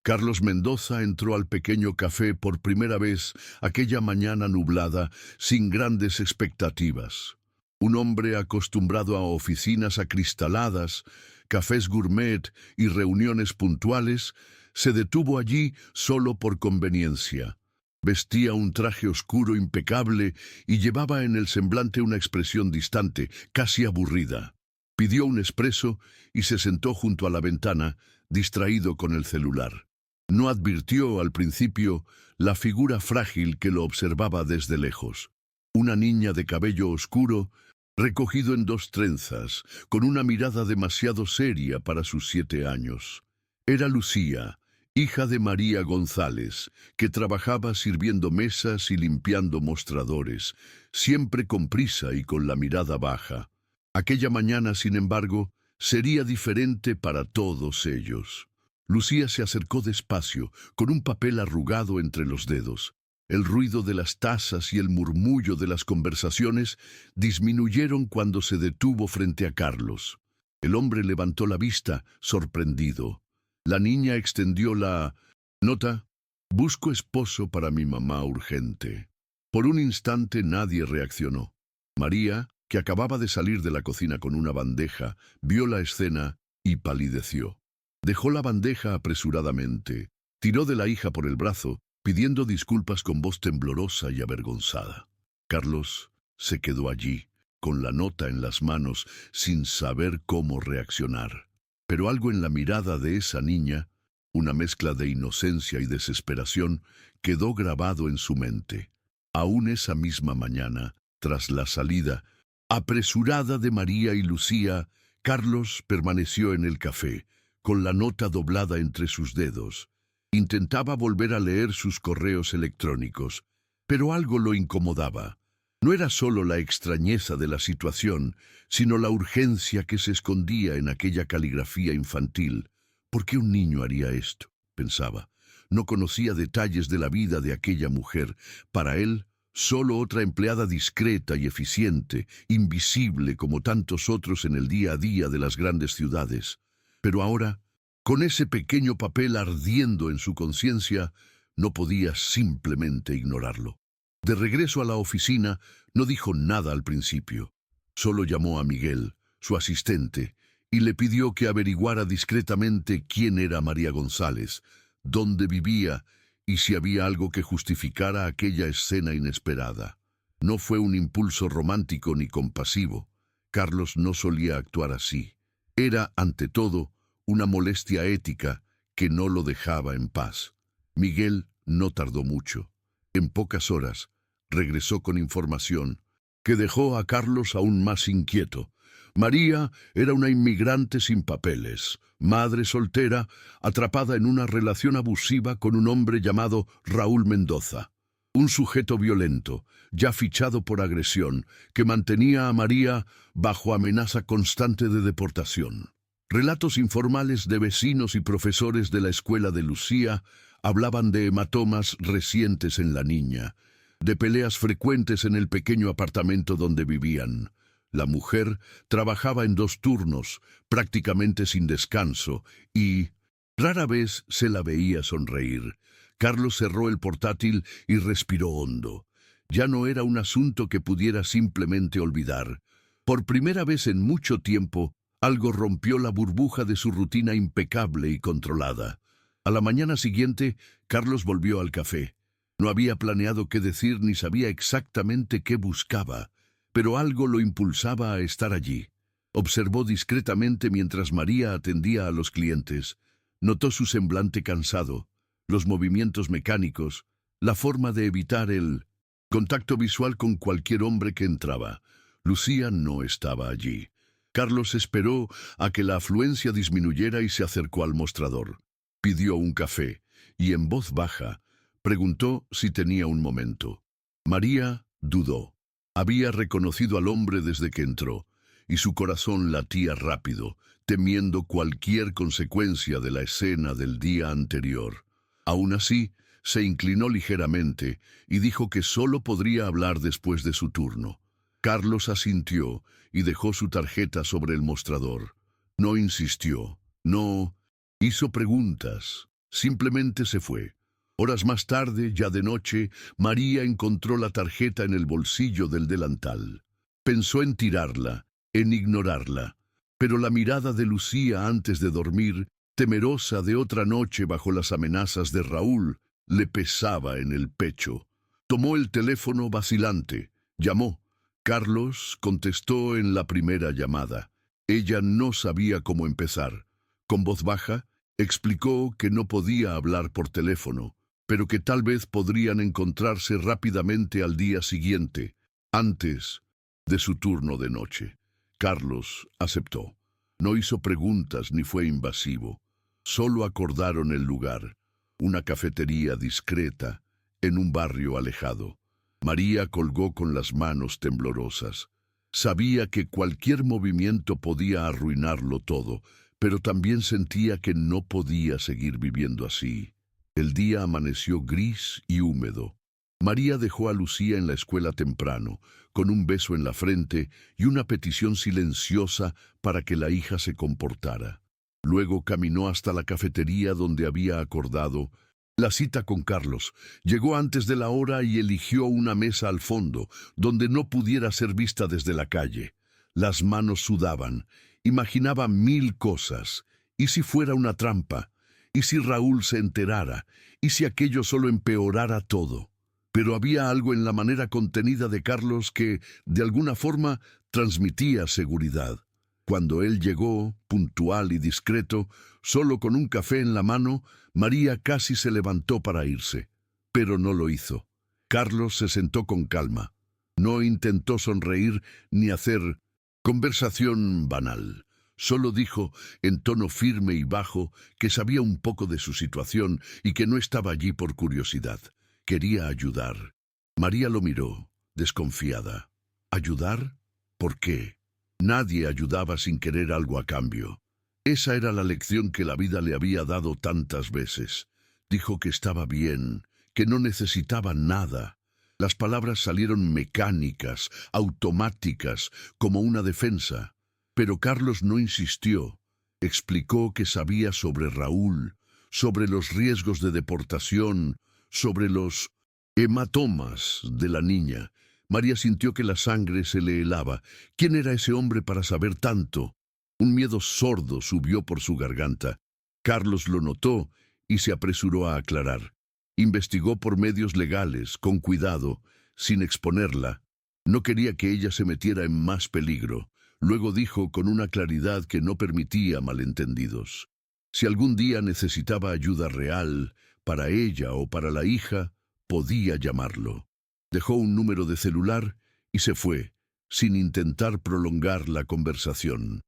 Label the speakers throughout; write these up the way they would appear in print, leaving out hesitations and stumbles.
Speaker 1: Carlos Mendoza entró al pequeño café por primera vez aquella mañana nublada, sin grandes expectativas. Un hombre acostumbrado a oficinas acristaladas, cafés gourmet y reuniones puntuales, se detuvo allí solo por conveniencia. Vestía un traje oscuro impecable y llevaba en el semblante una expresión distante, casi aburrida. Pidió un espresso y se sentó junto a la ventana, distraído con el celular. No advirtió al principio la figura frágil que lo observaba desde lejos. Una niña de cabello oscuro, recogido en dos trenzas, con una mirada demasiado seria para sus 7 años. Era Lucía, hija de María González, que trabajaba sirviendo mesas y limpiando mostradores, siempre con prisa y con la mirada baja. Aquella mañana, sin embargo, sería diferente para todos ellos. Lucía se acercó despacio, con un papel arrugado entre los dedos. El ruido de las tazas y el murmullo de las conversaciones disminuyeron cuando se detuvo frente a Carlos. El hombre levantó la vista, sorprendido. La niña extendió la nota: «Busco esposo para mi mamá urgente». Por un instante nadie reaccionó. María, que acababa de salir de la cocina con una bandeja, vio la escena y palideció. Dejó la bandeja apresuradamente, tiró de la hija por el brazo, pidiendo disculpas con voz temblorosa y avergonzada. Carlos se quedó allí, con la nota en las manos, sin saber cómo reaccionar. Pero algo en la mirada de esa niña, una mezcla de inocencia y desesperación, quedó grabado en su mente. Aún esa misma mañana, tras la salida apresurada de María y Lucía, Carlos permaneció en el café, con la nota doblada entre sus dedos. Intentaba volver a leer sus correos electrónicos, pero algo lo incomodaba. No era solo la extrañeza de la situación, sino la urgencia que se escondía en aquella caligrafía infantil. ¿Por qué un niño haría esto?, pensaba. No conocía detalles de la vida de aquella mujer. Para él, solo otra empleada discreta y eficiente, invisible como tantos otros en el día a día de las grandes ciudades. Pero ahora, con ese pequeño papel ardiendo en su conciencia, no podía simplemente ignorarlo. De regreso a la oficina, no dijo nada al principio. Solo llamó a Miguel, su asistente, y le pidió que averiguara discretamente quién era María González, dónde vivía y si había algo que justificara aquella escena inesperada. No fue un impulso romántico ni compasivo. Carlos no solía actuar así. Era, ante todo, una molestia ética que no lo dejaba en paz. Miguel no tardó mucho. En pocas horas, regresó con información que dejó a Carlos aún más inquieto. María era una inmigrante sin papeles, madre soltera, atrapada en una relación abusiva con un hombre llamado Raúl Mendoza. Un sujeto violento, ya fichado por agresión, que mantenía a María bajo amenaza constante de deportación. Relatos informales de vecinos y profesores de la escuela de Lucía hablaban de hematomas recientes en la niña, de peleas frecuentes en el pequeño apartamento donde vivían. La mujer trabajaba en 2 turnos, prácticamente sin descanso, y rara vez se la veía sonreír. Carlos cerró el portátil y respiró hondo. Ya no era un asunto que pudiera simplemente olvidar. Por primera vez en mucho tiempo, algo rompió la burbuja de su rutina impecable y controlada. A la mañana siguiente, Carlos volvió al café. No había planeado qué decir ni sabía exactamente qué buscaba, pero algo lo impulsaba a estar allí. Observó discretamente mientras María atendía a los clientes. Notó su semblante cansado, los movimientos mecánicos, la forma de evitar el contacto visual con cualquier hombre que entraba. Lucía no estaba allí. Carlos esperó a que la afluencia disminuyera y se acercó al mostrador. Pidió un café y, en voz baja, preguntó si tenía un momento. María dudó. Había reconocido al hombre desde que entró, y su corazón latía rápido, temiendo cualquier consecuencia de la escena del día anterior. Aún así, se inclinó ligeramente y dijo que solo podría hablar después de su turno. Carlos asintió y dejó su tarjeta sobre el mostrador. No insistió, no hizo preguntas. Simplemente se fue. Horas más tarde, ya de noche, María encontró la tarjeta en el bolsillo del delantal. Pensó en tirarla, en ignorarla, pero la mirada de Lucía antes de dormir, temerosa de otra noche bajo las amenazas de Raúl, le pesaba en el pecho. Tomó el teléfono vacilante. Llamó. Carlos contestó en la primera llamada. Ella no sabía cómo empezar. Con voz baja, explicó que no podía hablar por teléfono, pero que tal vez podrían encontrarse rápidamente al día siguiente, antes de su turno de noche. Carlos aceptó. No hizo preguntas ni fue invasivo. Solo acordaron el lugar, una cafetería discreta, en un barrio alejado. María colgó con las manos temblorosas. Sabía que cualquier movimiento podía arruinarlo todo, pero también sentía que no podía seguir viviendo así. El día amaneció gris y húmedo. María dejó a Lucía en la escuela temprano, con un beso en la frente y una petición silenciosa para que la hija se comportara. Luego caminó hasta la cafetería donde había acordado la cita con Carlos. Llegó antes de la hora y eligió una mesa al fondo, donde no pudiera ser vista desde la calle. Las manos sudaban. Imaginaba mil cosas. ¿Y si fuera una trampa? ¿Y si Raúl se enterara? ¿Y si aquello solo empeorara todo? Pero había algo en la manera contenida de Carlos que, de alguna forma, transmitía seguridad. Cuando él llegó, puntual y discreto, solo con un café en la mano, María casi se levantó para irse. Pero no lo hizo. Carlos se sentó con calma. No intentó sonreír ni hacer conversación banal. Solo dijo, en tono firme y bajo, que sabía un poco de su situación y que no estaba allí por curiosidad. Quería ayudar. María lo miró, desconfiada. ¿Ayudar? ¿Por qué? Nadie ayudaba sin querer algo a cambio. Esa era la lección que la vida le había dado tantas veces. Dijo que estaba bien, que no necesitaba nada. Las palabras salieron mecánicas, automáticas, como una defensa. Pero Carlos no insistió. Explicó que sabía sobre Raúl, sobre los riesgos de deportación, sobre los hematomas de la niña. María sintió que la sangre se le helaba. ¿Quién era ese hombre para saber tanto? Un miedo sordo subió por su garganta. Carlos lo notó y se apresuró a aclarar. Investigó por medios legales, con cuidado, sin exponerla. No quería que ella se metiera en más peligro. Luego dijo con una claridad que no permitía malentendidos. Si algún día necesitaba ayuda real, para ella o para la hija, podía llamarlo. Dejó un número de celular y se fue, sin intentar prolongar la conversación.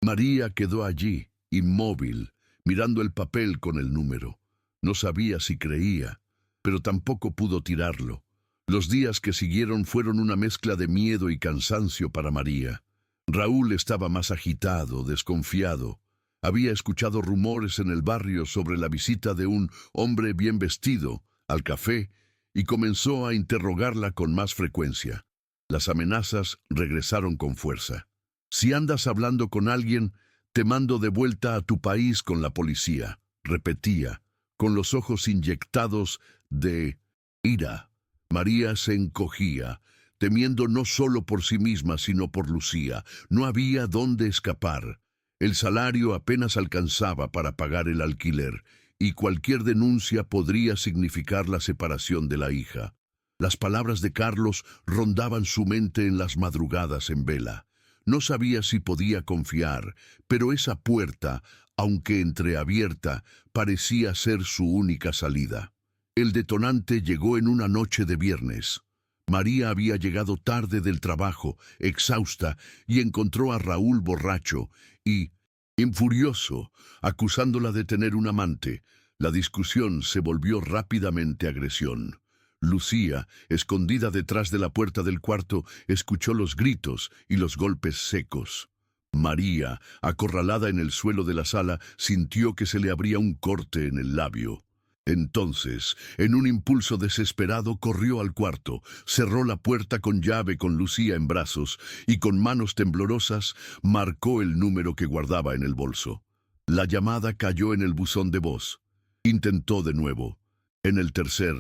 Speaker 1: María quedó allí, inmóvil, mirando el papel con el número. No sabía si creía, pero tampoco pudo tirarlo. Los días que siguieron fueron una mezcla de miedo y cansancio para María. Raúl estaba más agitado, desconfiado. Había escuchado rumores en el barrio sobre la visita de un hombre bien vestido al café y comenzó a interrogarla con más frecuencia. Las amenazas regresaron con fuerza. Si andas hablando con alguien, te mando de vuelta a tu país con la policía, repetía, con los ojos inyectados de ira. María se encogía, temiendo no solo por sí misma, sino por Lucía. No había dónde escapar. El salario apenas alcanzaba para pagar el alquiler, y cualquier denuncia podría significar la separación de la hija. Las palabras de Carlos rondaban su mente en las madrugadas en vela. No sabía si podía confiar, pero esa puerta, aunque entreabierta, parecía ser su única salida. El detonante llegó en una noche de viernes. María había llegado tarde del trabajo, exhausta, y encontró a Raúl borracho y furioso, acusándola de tener un amante. La discusión se volvió rápidamente agresión. Lucía, escondida detrás de la puerta del cuarto, escuchó los gritos y los golpes secos. María, acorralada en el suelo de la sala, sintió que se le abría un corte en el labio. Entonces, en un impulso desesperado, corrió al cuarto, cerró la puerta con llave con Lucía en brazos y con manos temblorosas marcó el número que guardaba en el bolso. La llamada cayó en el buzón de voz. Intentó de nuevo. En el tercer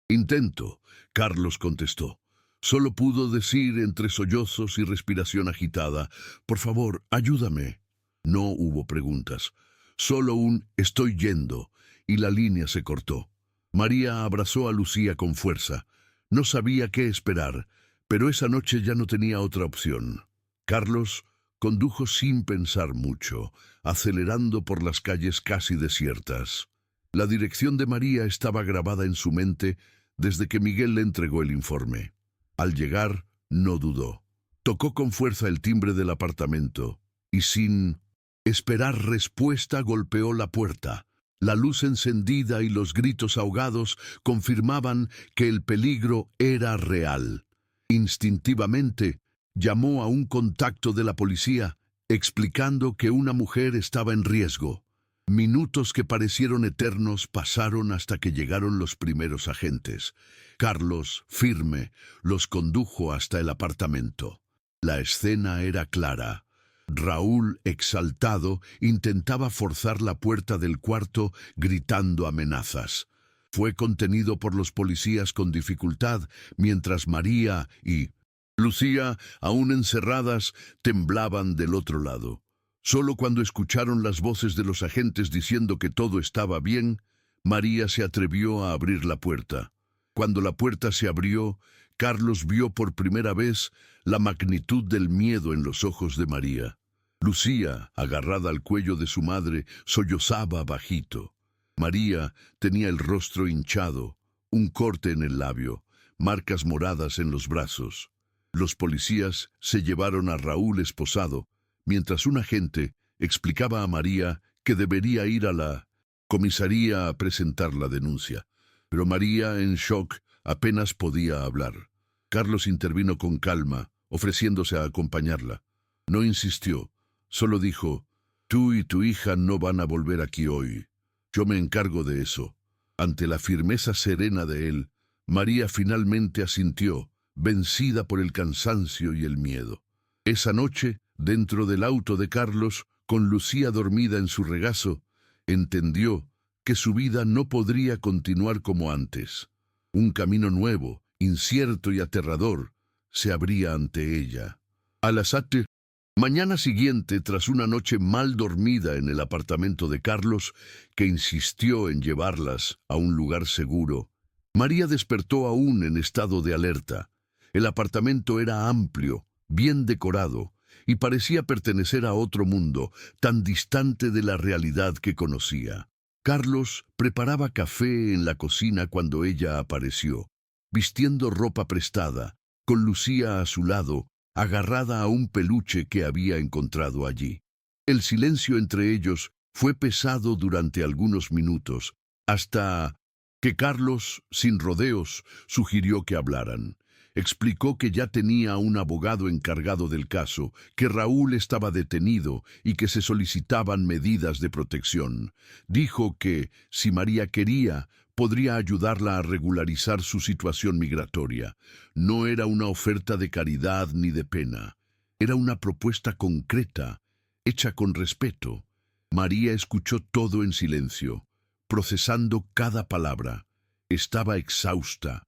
Speaker 1: intento, Carlos contestó. Solo pudo decir entre sollozos y respiración agitada, «Por favor, ayúdame». No hubo preguntas. Solo un «estoy yendo», y la línea se cortó. María abrazó a Lucía con fuerza. No sabía qué esperar, pero esa noche ya no tenía otra opción. Carlos condujo sin pensar mucho, acelerando por las calles casi desiertas. La dirección de María estaba grabada en su mente desde que Miguel le entregó el informe. Al llegar, no dudó. Tocó con fuerza el timbre del apartamento y sin esperar respuesta golpeó la puerta. La luz encendida y los gritos ahogados confirmaban que el peligro era real. Instintivamente, llamó a un contacto de la policía, explicando que una mujer estaba en riesgo. Minutos que parecieron eternos pasaron hasta que llegaron los primeros agentes. Carlos, firme, los condujo hasta el apartamento. La escena era clara. Raúl, exaltado, intentaba forzar la puerta del cuarto gritando amenazas. Fue contenido por los policías con dificultad, mientras María y Lucía, aún encerradas, temblaban del otro lado. Solo cuando escucharon las voces de los agentes diciendo que todo estaba bien, María se atrevió a abrir la puerta. Cuando la puerta se abrió, Carlos vio por primera vez la magnitud del miedo en los ojos de María. Lucía, agarrada al cuello de su madre, sollozaba bajito. María tenía el rostro hinchado, un corte en el labio, marcas moradas en los brazos. Los policías se llevaron a Raúl esposado, mientras un agente explicaba a María que debería ir a la comisaría a presentar la denuncia. Pero María, en shock, apenas podía hablar. Carlos intervino con calma, ofreciéndose a acompañarla. No insistió, solo dijo, «Tú y tu hija no van a volver aquí hoy. Yo me encargo de eso». Ante la firmeza serena de él, María finalmente asintió, vencida por el cansancio y el miedo. Esa noche, dentro del auto de Carlos, con Lucía dormida en su regazo, entendió que su vida no podría continuar como antes. Un camino nuevo, incierto y aterrador, se abría ante ella. A las mañana siguiente, tras una noche mal dormida en el apartamento de Carlos, que insistió en llevarlas a un lugar seguro, María despertó aún en estado de alerta. El apartamento era amplio, bien decorado, y parecía pertenecer a otro mundo, tan distante de la realidad que conocía. Carlos preparaba café en la cocina cuando ella apareció, vistiendo ropa prestada, con Lucía a su lado, agarrada a un peluche que había encontrado allí. El silencio entre ellos fue pesado durante algunos minutos, hasta que Carlos, sin rodeos, sugirió que hablaran. Explicó que ya tenía un abogado encargado del caso, que Raúl estaba detenido y que se solicitaban medidas de protección. Dijo que, si María quería, podría ayudarla a regularizar su situación migratoria. No era una oferta de caridad ni de pena. Era una propuesta concreta, hecha con respeto. María escuchó todo en silencio, procesando cada palabra. Estaba exhausta,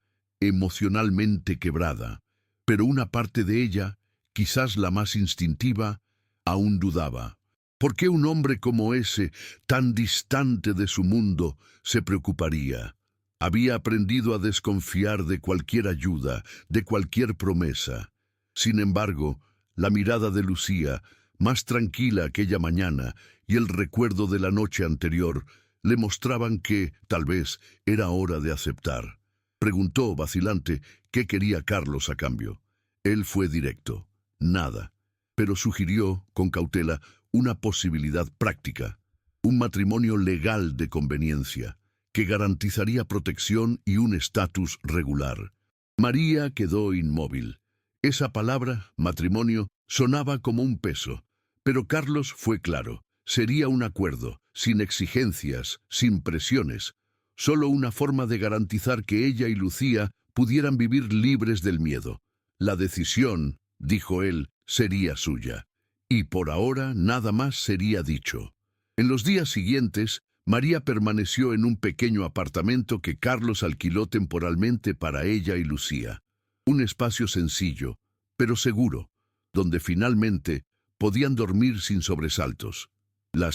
Speaker 1: emocionalmente quebrada, pero una parte de ella, quizás la más instintiva, aún dudaba. ¿Por qué un hombre como ese, tan distante de su mundo, se preocuparía? Había aprendido a desconfiar de cualquier ayuda, de cualquier promesa. Sin embargo, la mirada de Lucía, más tranquila aquella mañana, y el recuerdo de la noche anterior, le mostraban que, tal vez, era hora de aceptar. Preguntó, vacilante, qué quería Carlos a cambio. Él fue directo. Nada. Pero sugirió, con cautela, una posibilidad práctica. Un matrimonio legal de conveniencia, que garantizaría protección y un estatus regular. María quedó inmóvil. Esa palabra, matrimonio, sonaba como un peso. Pero Carlos fue claro. Sería un acuerdo, sin exigencias, sin presiones. Solo una forma de garantizar que ella y Lucía pudieran vivir libres del miedo. La decisión, dijo él, sería suya. Y por ahora nada más sería dicho. En los días siguientes, María permaneció en un pequeño apartamento que Carlos alquiló temporalmente para ella y Lucía. Un espacio sencillo, pero seguro, donde finalmente podían dormir sin sobresaltos. La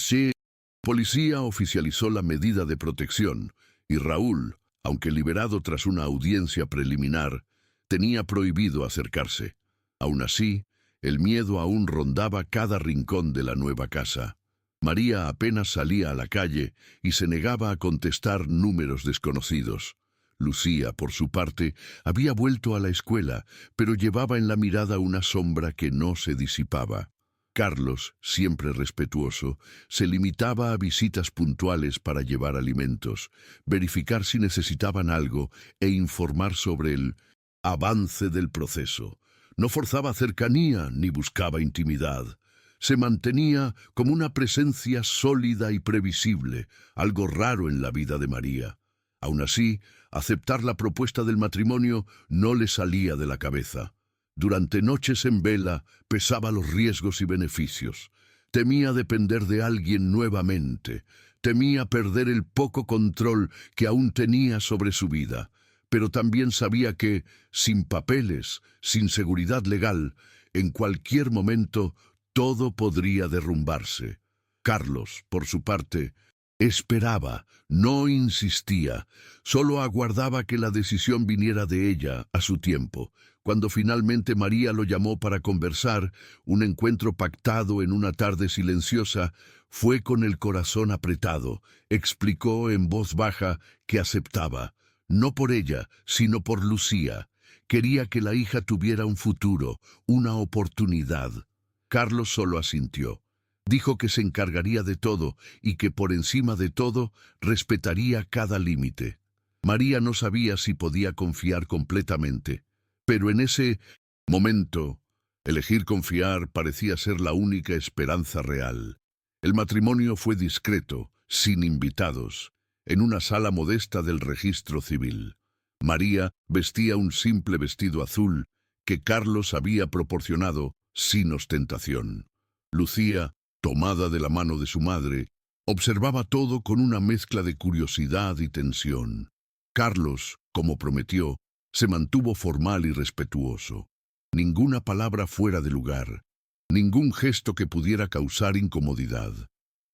Speaker 1: policía oficializó la medida de protección y Raúl, aunque liberado tras una audiencia preliminar, tenía prohibido acercarse. Aún así, el miedo aún rondaba cada rincón de la nueva casa. María apenas salía a la calle y se negaba a contestar números desconocidos. Lucía, por su parte, había vuelto a la escuela, pero llevaba en la mirada una sombra que no se disipaba. Carlos, siempre respetuoso, se limitaba a visitas puntuales para llevar alimentos, verificar si necesitaban algo e informar sobre el avance del proceso. No forzaba cercanía ni buscaba intimidad. Se mantenía como una presencia sólida y previsible, algo raro en la vida de María. Aún así, aceptar la propuesta del matrimonio no le salía de la cabeza. Durante noches en vela pesaba los riesgos y beneficios. Temía depender de alguien nuevamente. Temía perder el poco control que aún tenía sobre su vida. Pero también sabía que, sin papeles, sin seguridad legal, en cualquier momento todo podría derrumbarse. Carlos, por su parte, esperaba, no insistía, solo aguardaba que la decisión viniera de ella a su tiempo. Cuando finalmente María lo llamó para conversar, un encuentro pactado en una tarde silenciosa, fue con el corazón apretado. Explicó en voz baja que aceptaba, no por ella, sino por Lucía. Quería que la hija tuviera un futuro, una oportunidad. Carlos solo asintió. Dijo que se encargaría de todo y que por encima de todo respetaría cada límite. María no sabía si podía confiar completamente, pero en ese momento, elegir confiar parecía ser la única esperanza real. El matrimonio fue discreto, sin invitados, en una sala modesta del registro civil. María vestía un simple vestido azul que Carlos había proporcionado sin ostentación. Lucía, tomada de la mano de su madre, observaba todo con una mezcla de curiosidad y tensión. Carlos, como prometió, se mantuvo formal y respetuoso. Ninguna palabra fuera de lugar, ningún gesto que pudiera causar incomodidad.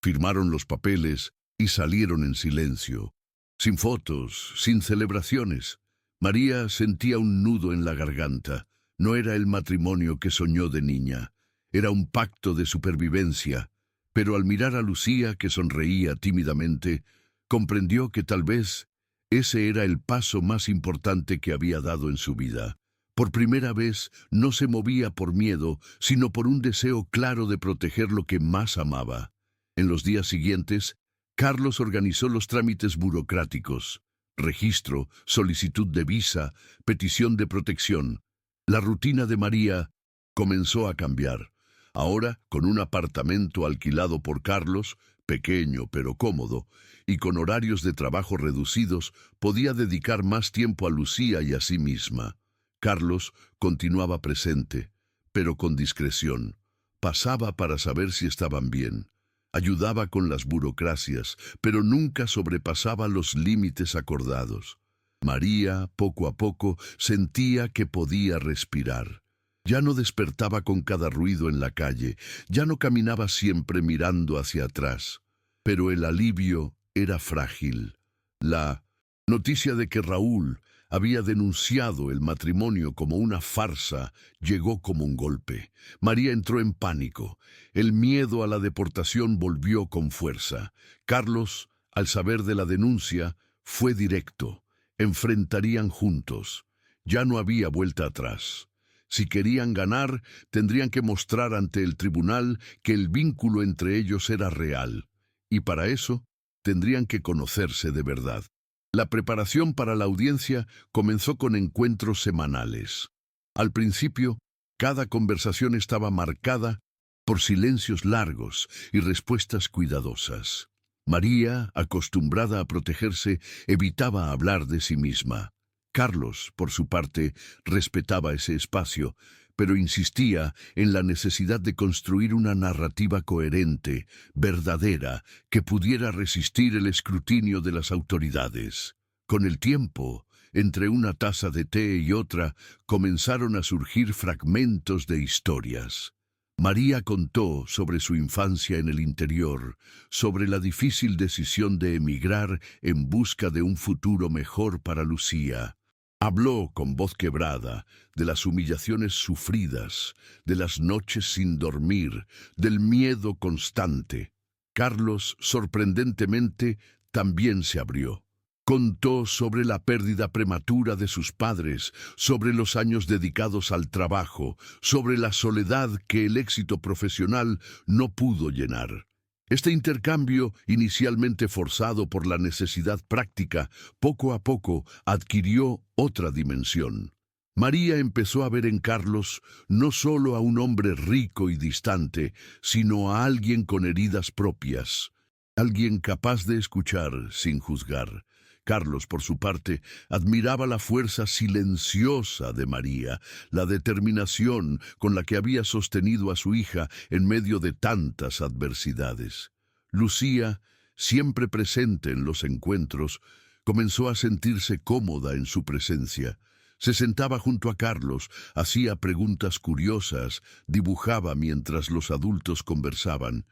Speaker 1: Firmaron los papeles y salieron en silencio, sin fotos, sin celebraciones. María sentía un nudo en la garganta. No era el matrimonio que soñó de niña, era un pacto de supervivencia, pero al mirar a Lucía, que sonreía tímidamente, comprendió que tal vez ese era el paso más importante que había dado en su vida. Por primera vez no se movía por miedo, sino por un deseo claro de proteger lo que más amaba. En los días siguientes, Carlos organizó los trámites burocráticos: registro, solicitud de visa, petición de protección. La rutina de María comenzó a cambiar. Ahora, con un apartamento alquilado por Carlos, pequeño pero cómodo, y con horarios de trabajo reducidos, podía dedicar más tiempo a Lucía y a sí misma. Carlos continuaba presente, pero con discreción. Pasaba para saber si estaban bien. Ayudaba con las burocracias, pero nunca sobrepasaba los límites acordados. María, poco a poco, sentía que podía respirar. Ya no despertaba con cada ruido en la calle, ya no caminaba siempre mirando hacia atrás. Pero el alivio era frágil. La noticia de que Raúl había denunciado el matrimonio como una farsa llegó como un golpe. María entró en pánico. El miedo a la deportación volvió con fuerza. Carlos, al saber de la denuncia, fue directo. Enfrentarían juntos. Ya no había vuelta atrás. Si querían ganar, tendrían que mostrar ante el tribunal que el vínculo entre ellos era real. Y para eso, tendrían que conocerse de verdad. La preparación para la audiencia comenzó con encuentros semanales. Al principio, cada conversación estaba marcada por silencios largos y respuestas cuidadosas. María, acostumbrada a protegerse, evitaba hablar de sí misma. Carlos, por su parte, respetaba ese espacio, pero insistía en la necesidad de construir una narrativa coherente, verdadera, que pudiera resistir el escrutinio de las autoridades. Con el tiempo, entre una taza de té y otra, comenzaron a surgir fragmentos de historias. María contó sobre su infancia en el interior, sobre la difícil decisión de emigrar en busca de un futuro mejor para Lucía. Habló con voz quebrada de las humillaciones sufridas, de las noches sin dormir, del miedo constante. Carlos, sorprendentemente, también se abrió. Contó sobre la pérdida prematura de sus padres, sobre los años dedicados al trabajo, sobre la soledad que el éxito profesional no pudo llenar. Este intercambio, inicialmente forzado por la necesidad práctica, poco a poco adquirió otra dimensión. María empezó a ver en Carlos no solo a un hombre rico y distante, sino a alguien con heridas propias, alguien capaz de escuchar sin juzgar. Carlos, por su parte, admiraba la fuerza silenciosa de María, la determinación con la que había sostenido a su hija en medio de tantas adversidades. Lucía, siempre presente en los encuentros, comenzó a sentirse cómoda en su presencia. Se sentaba junto a Carlos, hacía preguntas curiosas, dibujaba mientras los adultos conversaban.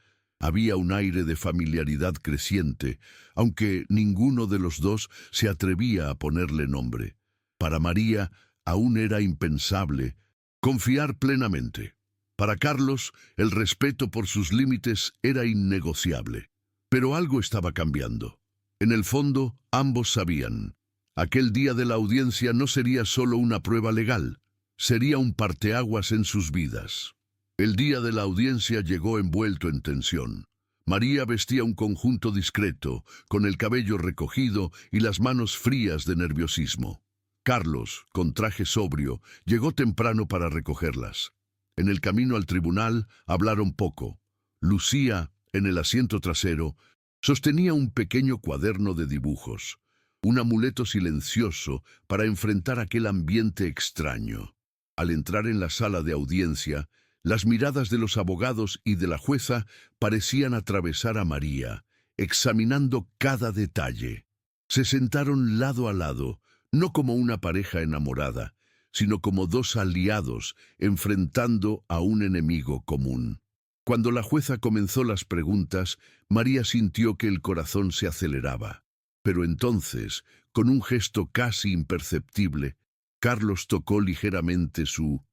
Speaker 1: Había un aire de familiaridad creciente, aunque ninguno de los dos se atrevía a ponerle nombre. Para María aún era impensable confiar plenamente. Para Carlos, el respeto por sus límites era innegociable. Pero algo estaba cambiando. En el fondo, ambos sabían. Aquel día de la audiencia no sería solo una prueba legal, sería un parteaguas en sus vidas. El día de la audiencia llegó envuelto en tensión. María vestía un conjunto discreto, con el cabello recogido y las manos frías de nerviosismo. Carlos, con traje sobrio, llegó temprano para recogerlas. En el camino al tribunal hablaron poco. Lucía, en el asiento trasero, sostenía un pequeño cuaderno de dibujos, un amuleto silencioso para enfrentar aquel ambiente extraño. Al entrar en la sala de audiencia, las miradas de los abogados y de la jueza parecían atravesar a María, examinando cada detalle. Se sentaron lado a lado, no como una pareja enamorada, sino como dos aliados enfrentando a un enemigo común. Cuando la jueza comenzó las preguntas, María sintió que el corazón se aceleraba. Pero entonces, con un gesto casi imperceptible, Carlos tocó ligeramente su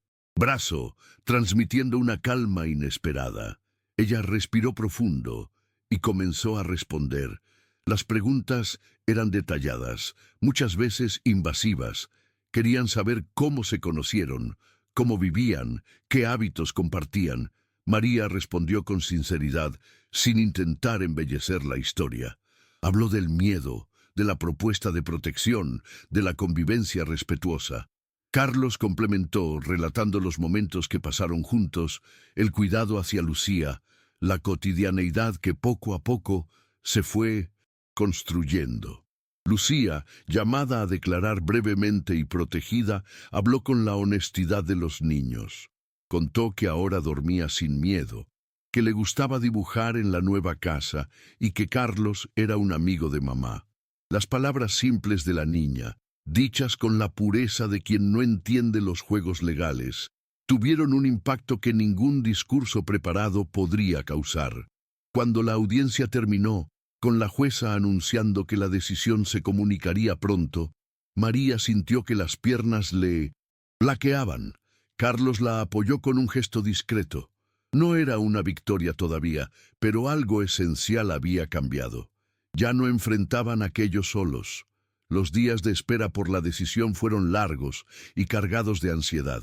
Speaker 1: brazo, transmitiendo una calma inesperada. Ella respiró profundo y comenzó a responder. Las preguntas eran detalladas, muchas veces invasivas. Querían saber cómo se conocieron, cómo vivían, qué hábitos compartían. María respondió con sinceridad, sin intentar embellecer la historia. Habló del miedo, de la propuesta de protección, de la convivencia respetuosa. Carlos complementó, relatando los momentos que pasaron juntos, el cuidado hacia Lucía, la cotidianeidad que poco a poco se fue construyendo. Lucía, llamada a declarar brevemente y protegida, habló con la honestidad de los niños. Contó que ahora dormía sin miedo, que le gustaba dibujar en la nueva casa y que Carlos era un amigo de mamá. Las palabras simples de la niña, dichas con la pureza de quien no entiende los juegos legales, tuvieron un impacto que ningún discurso preparado podría causar. Cuando la audiencia terminó, con la jueza anunciando que la decisión se comunicaría pronto, María sintió que las piernas le flaqueaban. Carlos la apoyó con un gesto discreto. No era una victoria todavía, pero algo esencial había cambiado. Ya no enfrentaban aquello solos. Los días de espera por la decisión fueron largos y cargados de ansiedad.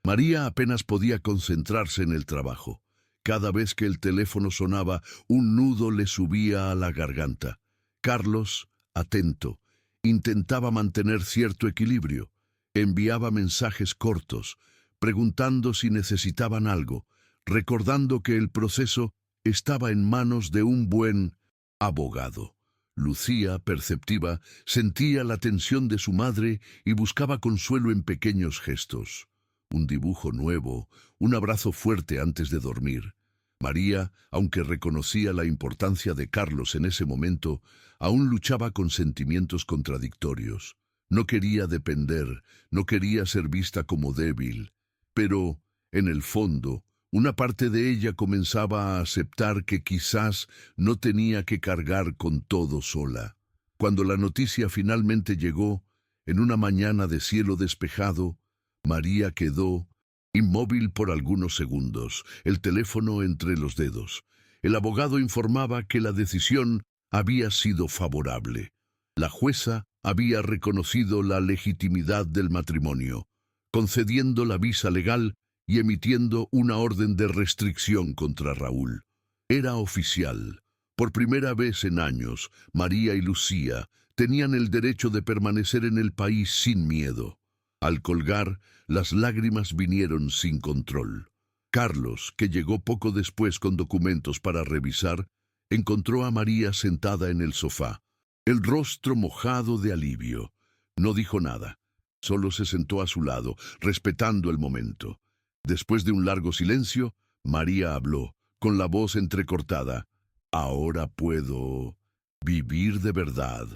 Speaker 1: María apenas podía concentrarse en el trabajo. Cada vez que el teléfono sonaba, un nudo le subía a la garganta. Carlos, atento, intentaba mantener cierto equilibrio. Enviaba mensajes cortos, preguntando si necesitaban algo, recordando que el proceso estaba en manos de un buen abogado. Lucía, perceptiva, sentía la tensión de su madre y buscaba consuelo en pequeños gestos. un dibujo nuevo, un abrazo fuerte antes de dormir. María, aunque reconocía la importancia de Carlos en ese momento, aún luchaba con sentimientos contradictorios. No quería depender, no quería ser vista como débil, pero, en el fondo, una parte de ella comenzaba a aceptar que quizás no tenía que cargar con todo sola. Cuando la noticia finalmente llegó, en una mañana de cielo despejado, María quedó inmóvil por algunos segundos, el teléfono entre los dedos. El abogado informaba que la decisión había sido favorable. La jueza había reconocido la legitimidad del matrimonio, concediendo la visa legal y emitiendo una orden de restricción contra Raúl. Era oficial. Por primera vez en años, María y Lucía tenían el derecho de permanecer en el país sin miedo. Al colgar, las lágrimas vinieron sin control. Carlos, que llegó poco después con documentos para revisar, encontró a María sentada en el sofá, el rostro mojado de alivio. No dijo nada, solo se sentó a su lado, respetando el momento. Después de un largo silencio, María habló, con la voz entrecortada. «Ahora puedo vivir de verdad».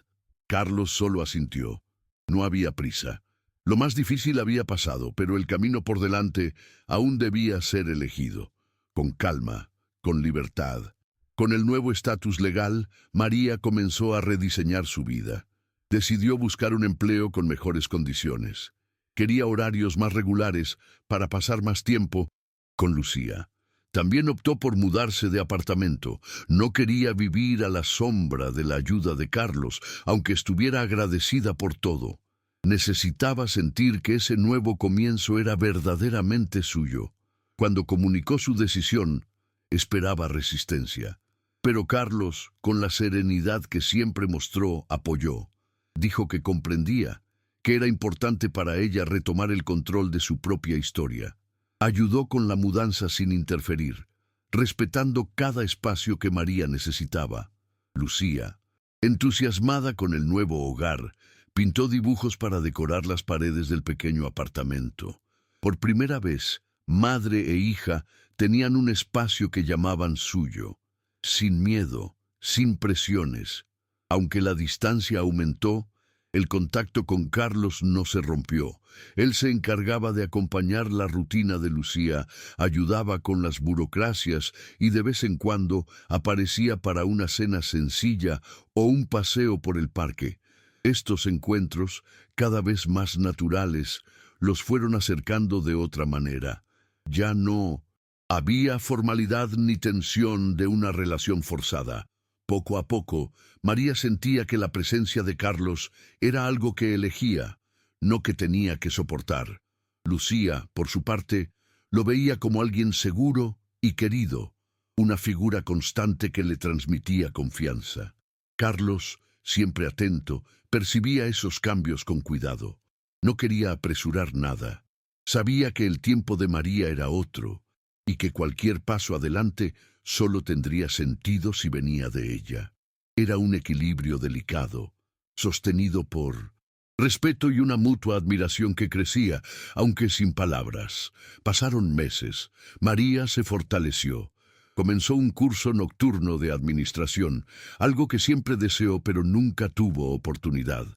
Speaker 1: Carlos solo asintió. No había prisa. Lo más difícil había pasado, pero el camino por delante aún debía ser elegido. Con calma, con libertad. Con el nuevo estatus legal, María comenzó a rediseñar su vida. Decidió buscar un empleo con mejores condiciones. Quería horarios más regulares para pasar más tiempo con Lucía. También optó por mudarse de apartamento. No quería vivir a la sombra de la ayuda de Carlos, aunque estuviera agradecida por todo. Necesitaba sentir que ese nuevo comienzo era verdaderamente suyo. Cuando comunicó su decisión, esperaba resistencia. Pero Carlos, con la serenidad que siempre mostró, apoyó. Dijo que comprendía, que era importante para ella retomar el control de su propia historia. Ayudó con la mudanza sin interferir, respetando cada espacio que María necesitaba. Lucía, entusiasmada con el nuevo hogar, pintó dibujos para decorar las paredes del pequeño apartamento. Por primera vez, madre e hija tenían un espacio que llamaban suyo, sin miedo, sin presiones. Aunque la distancia aumentó, el contacto con Carlos no se rompió. Él se encargaba de acompañar la rutina de Lucía, ayudaba con las burocracias y de vez en cuando aparecía para una cena sencilla o un paseo por el parque. Estos encuentros, cada vez más naturales, los fueron acercando de otra manera. Ya no había formalidad ni tensión de una relación forzada. Poco a poco, María sentía que la presencia de Carlos era algo que elegía, no que tenía que soportar. Lucía, por su parte, lo veía como alguien seguro y querido, una figura constante que le transmitía confianza. Carlos, siempre atento, percibía esos cambios con cuidado. No quería apresurar nada. Sabía que el tiempo de María era otro, y que cualquier paso adelante solo tendría sentido si venía de ella. Era un equilibrio delicado, sostenido por respeto y una mutua admiración que crecía, aunque sin palabras. Pasaron meses. María se fortaleció. Comenzó un curso nocturno de administración, algo que siempre deseó pero nunca tuvo oportunidad.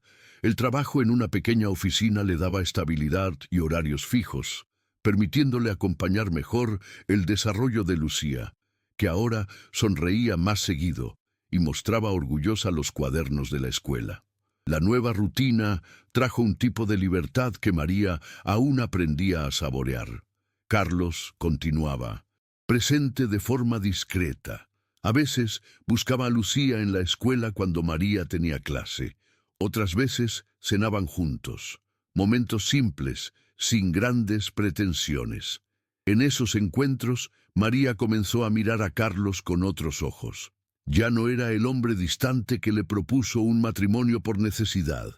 Speaker 1: El trabajo en una pequeña oficina le daba estabilidad y horarios fijos, permitiéndole acompañar mejor el desarrollo de Lucía, que ahora sonreía más seguido y mostraba orgullosa los cuadernos de la escuela. La nueva rutina trajo un tipo de libertad que María aún aprendía a saborear. Carlos continuaba, presente de forma discreta. A veces buscaba a Lucía en la escuela cuando María tenía clase. Otras veces cenaban juntos. Momentos simples, sin grandes pretensiones. En esos encuentros, María comenzó a mirar a Carlos con otros ojos. Ya no era el hombre distante que le propuso un matrimonio por necesidad.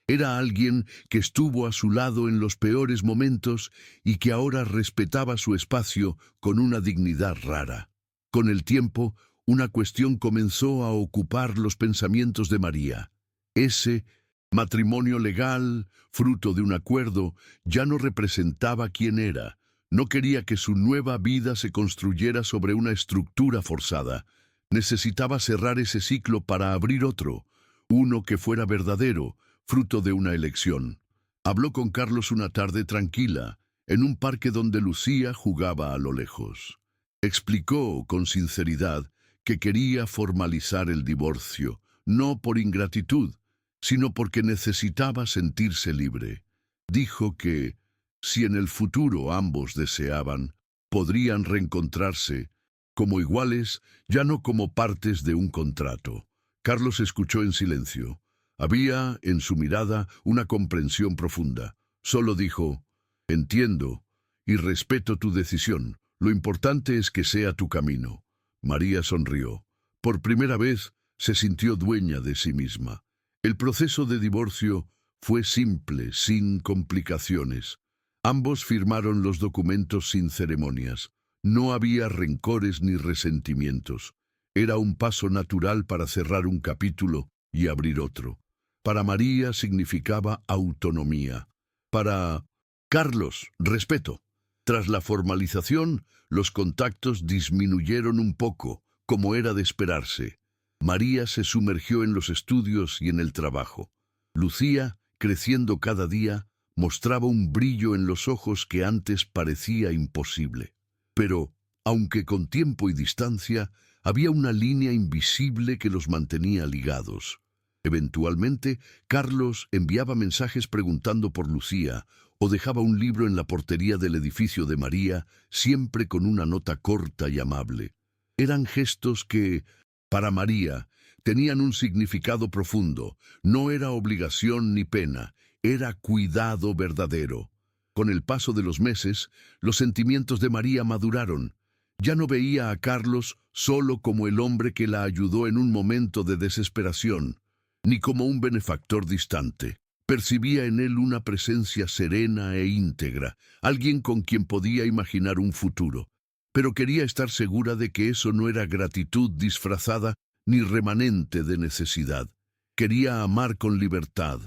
Speaker 1: Era alguien que estuvo a su lado en los peores momentos y que ahora respetaba su espacio con una dignidad rara. Con el tiempo, una cuestión comenzó a ocupar los pensamientos de María. Ese Matrimonio legal, fruto de un acuerdo, ya no representaba quién era. No quería que su nueva vida se construyera sobre una estructura forzada. Necesitaba cerrar ese ciclo para abrir otro, uno que fuera verdadero, fruto de una elección. Habló con Carlos una tarde tranquila, en un parque donde Lucía jugaba a lo lejos. Explicó con sinceridad que quería formalizar el divorcio, no por ingratitud, sino porque necesitaba sentirse libre. Dijo que, si en el futuro ambos deseaban, podrían reencontrarse como iguales, ya no como partes de un contrato. Carlos escuchó en silencio. Había en su mirada una comprensión profunda. Solo dijo: entiendo y respeto tu decisión. Lo importante es que sea tu camino. María sonrió. Por primera vez se sintió dueña de sí misma. El proceso de divorcio fue simple, sin complicaciones. Ambos firmaron los documentos sin ceremonias. No había rencores ni resentimientos. Era un paso natural para cerrar un capítulo y abrir otro. Para María significaba autonomía. Para Carlos, respeto. Tras la formalización, los contactos disminuyeron un poco, como era de esperarse. María se sumergió en los estudios y en el trabajo. Lucía, creciendo cada día, mostraba un brillo en los ojos que antes parecía imposible. Pero, aunque con tiempo y distancia, había una línea invisible que los mantenía ligados. Eventualmente, Carlos enviaba mensajes preguntando por Lucía o dejaba un libro en la portería del edificio de María, siempre con una nota corta y amable. Eran gestos que, para María, tenían un significado profundo. No era obligación ni pena, era cuidado verdadero. Con el paso de los meses, los sentimientos de María maduraron. Ya no veía a Carlos solo como el hombre que la ayudó en un momento de desesperación, ni como un benefactor distante. Percibía en él una presencia serena e íntegra, alguien con quien podía imaginar un futuro. Pero quería estar segura de que eso no era gratitud disfrazada ni remanente de necesidad. Quería amar con libertad,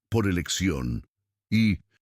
Speaker 1: por elección. Y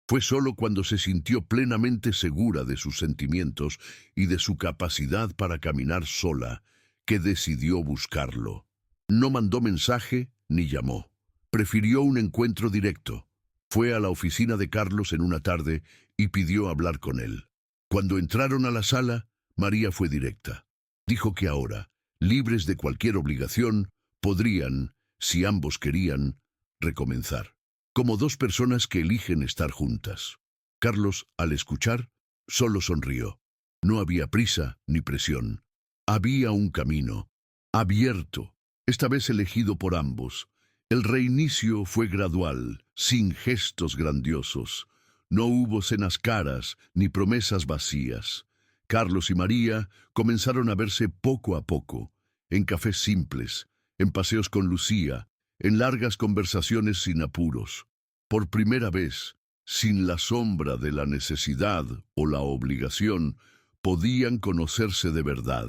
Speaker 1: fue solo cuando se sintió plenamente segura de sus sentimientos y de su capacidad para caminar sola, que decidió buscarlo. No mandó mensaje ni llamó. Prefirió un encuentro directo. Fue a la oficina de Carlos en una tarde y pidió hablar con él. Cuando entraron a la sala, María fue directa. Dijo que ahora, libres de cualquier obligación, podrían, si ambos querían, recomenzar. Como dos personas que eligen estar juntas. Carlos, al escuchar, solo sonrió. No había prisa ni presión. Había un camino, abierto, esta vez elegido por ambos. El reinicio fue gradual, sin gestos grandiosos. No hubo cenas caras ni promesas vacías. Carlos y María comenzaron a verse poco a poco, en cafés simples, en paseos con Lucía, en largas conversaciones sin apuros. Por primera vez, sin la sombra de la necesidad o la obligación, podían conocerse de verdad.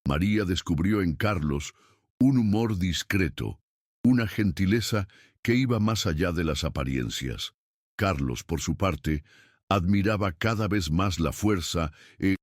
Speaker 1: María descubrió en Carlos un humor discreto, una gentileza que iba más allá de las apariencias. Carlos, por su parte, admiraba cada vez más la fuerza e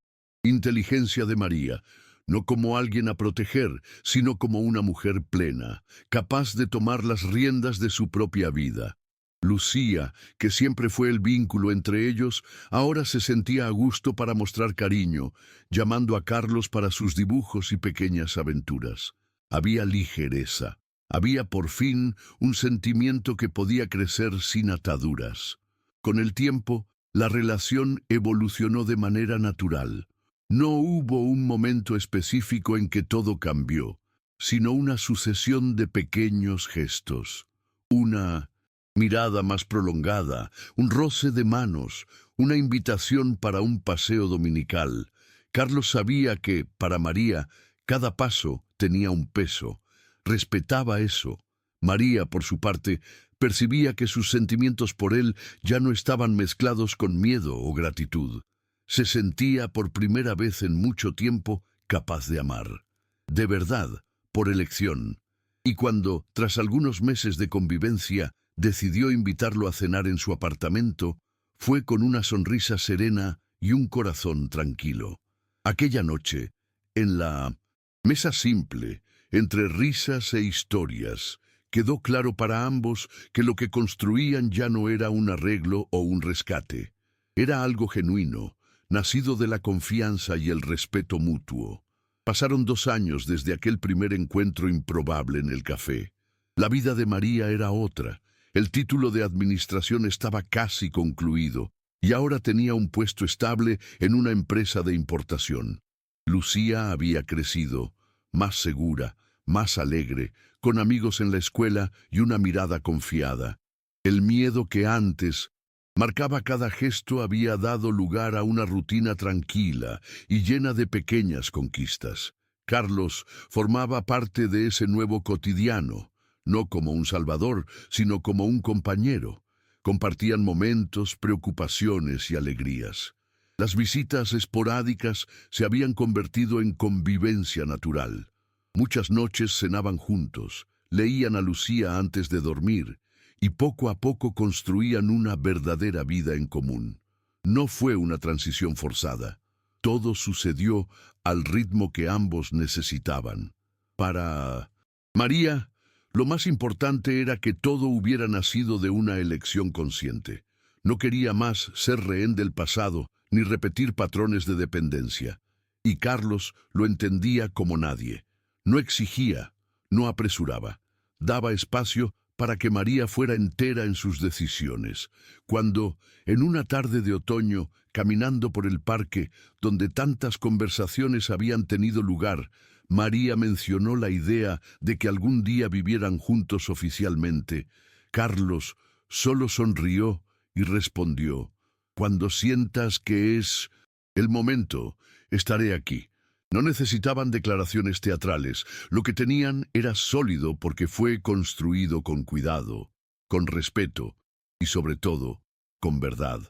Speaker 1: inteligencia de María, no como alguien a proteger, sino como una mujer plena, capaz de tomar las riendas de su propia vida. Lucía, que siempre fue el vínculo entre ellos, ahora se sentía a gusto para mostrar cariño, llamando a Carlos para sus dibujos y pequeñas aventuras. Había ligereza, había por fin un sentimiento que podía crecer sin ataduras. Con el tiempo, la relación evolucionó de manera natural. No hubo un momento específico en que todo cambió, sino una sucesión de pequeños gestos. Una mirada más prolongada, un roce de manos, una invitación para un paseo dominical. Carlos sabía que, para María, cada paso tenía un peso. Respetaba eso. María, por su parte, percibía que sus sentimientos por él ya no estaban mezclados con miedo o gratitud. Se sentía por primera vez en mucho tiempo capaz de amar. De verdad, por elección. Y cuando, tras algunos meses de convivencia, decidió invitarlo a cenar en su apartamento, fue con una sonrisa serena y un corazón tranquilo. Aquella noche, en la mesa simple, entre risas e historias, quedó claro para ambos que lo que construían ya no era un arreglo o un rescate. Era algo genuino, nacido de la confianza y el respeto mutuo. Pasaron 2 años desde aquel primer encuentro improbable en el café. La vida de María era otra. El título de administración estaba casi concluido y ahora tenía un puesto estable en una empresa de importación. Lucía había crecido, más segura, más alegre, con amigos en la escuela y una mirada confiada. El miedo que antes marcaba cada gesto había dado lugar a una rutina tranquila y llena de pequeñas conquistas. Carlos formaba parte de ese nuevo cotidiano, no como un salvador, sino como un compañero. Compartían momentos, preocupaciones y alegrías. Las visitas esporádicas se habían convertido en convivencia natural. Muchas noches cenaban juntos, leían a Lucía antes de dormir, y poco a poco construían una verdadera vida en común. No fue una transición forzada. Todo sucedió al ritmo que ambos necesitaban. Para María, lo más importante era que todo hubiera nacido de una elección consciente. No quería más ser rehén del pasado ni repetir patrones de dependencia. Y Carlos lo entendía como nadie. No exigía, no apresuraba. Daba espacio para que María fuera entera en sus decisiones. Cuando, en una tarde de otoño, caminando por el parque, donde tantas conversaciones habían tenido lugar, María mencionó la idea de que algún día vivieran juntos oficialmente, Carlos solo sonrió y respondió: «Cuando sientas que es el momento, estaré aquí». No necesitaban declaraciones teatrales, lo que tenían era sólido porque fue construido con cuidado, con respeto y sobre todo, con verdad.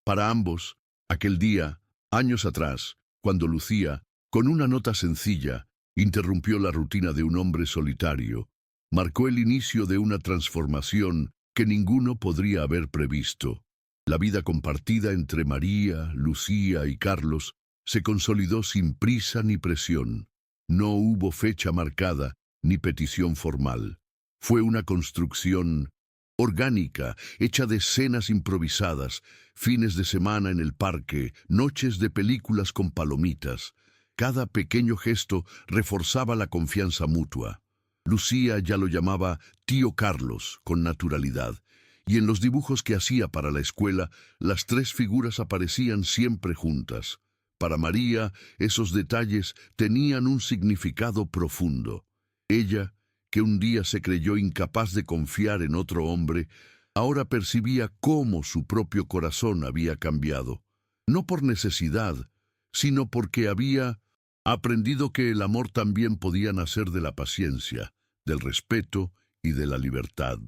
Speaker 1: Para ambos, aquel día, años atrás, cuando Lucía, con una nota sencilla, interrumpió la rutina de un hombre solitario, marcó el inicio de una transformación que ninguno podría haber previsto. La vida compartida entre María, Lucía y Carlos se consolidó sin prisa ni presión. No hubo fecha marcada ni petición formal. Fue una construcción orgánica, hecha de escenas improvisadas, fines de semana en el parque, noches de películas con palomitas. Cada pequeño gesto reforzaba la confianza mutua. Lucía ya lo llamaba tío Carlos con naturalidad, y en los dibujos que hacía para la escuela, las 3 figuras aparecían siempre juntas. Para María, esos detalles tenían un significado profundo. Ella, que un día se creyó incapaz de confiar en otro hombre, ahora percibía cómo su propio corazón había cambiado. No por necesidad, sino porque había aprendido que el amor también podía nacer de la paciencia, del respeto y de la libertad.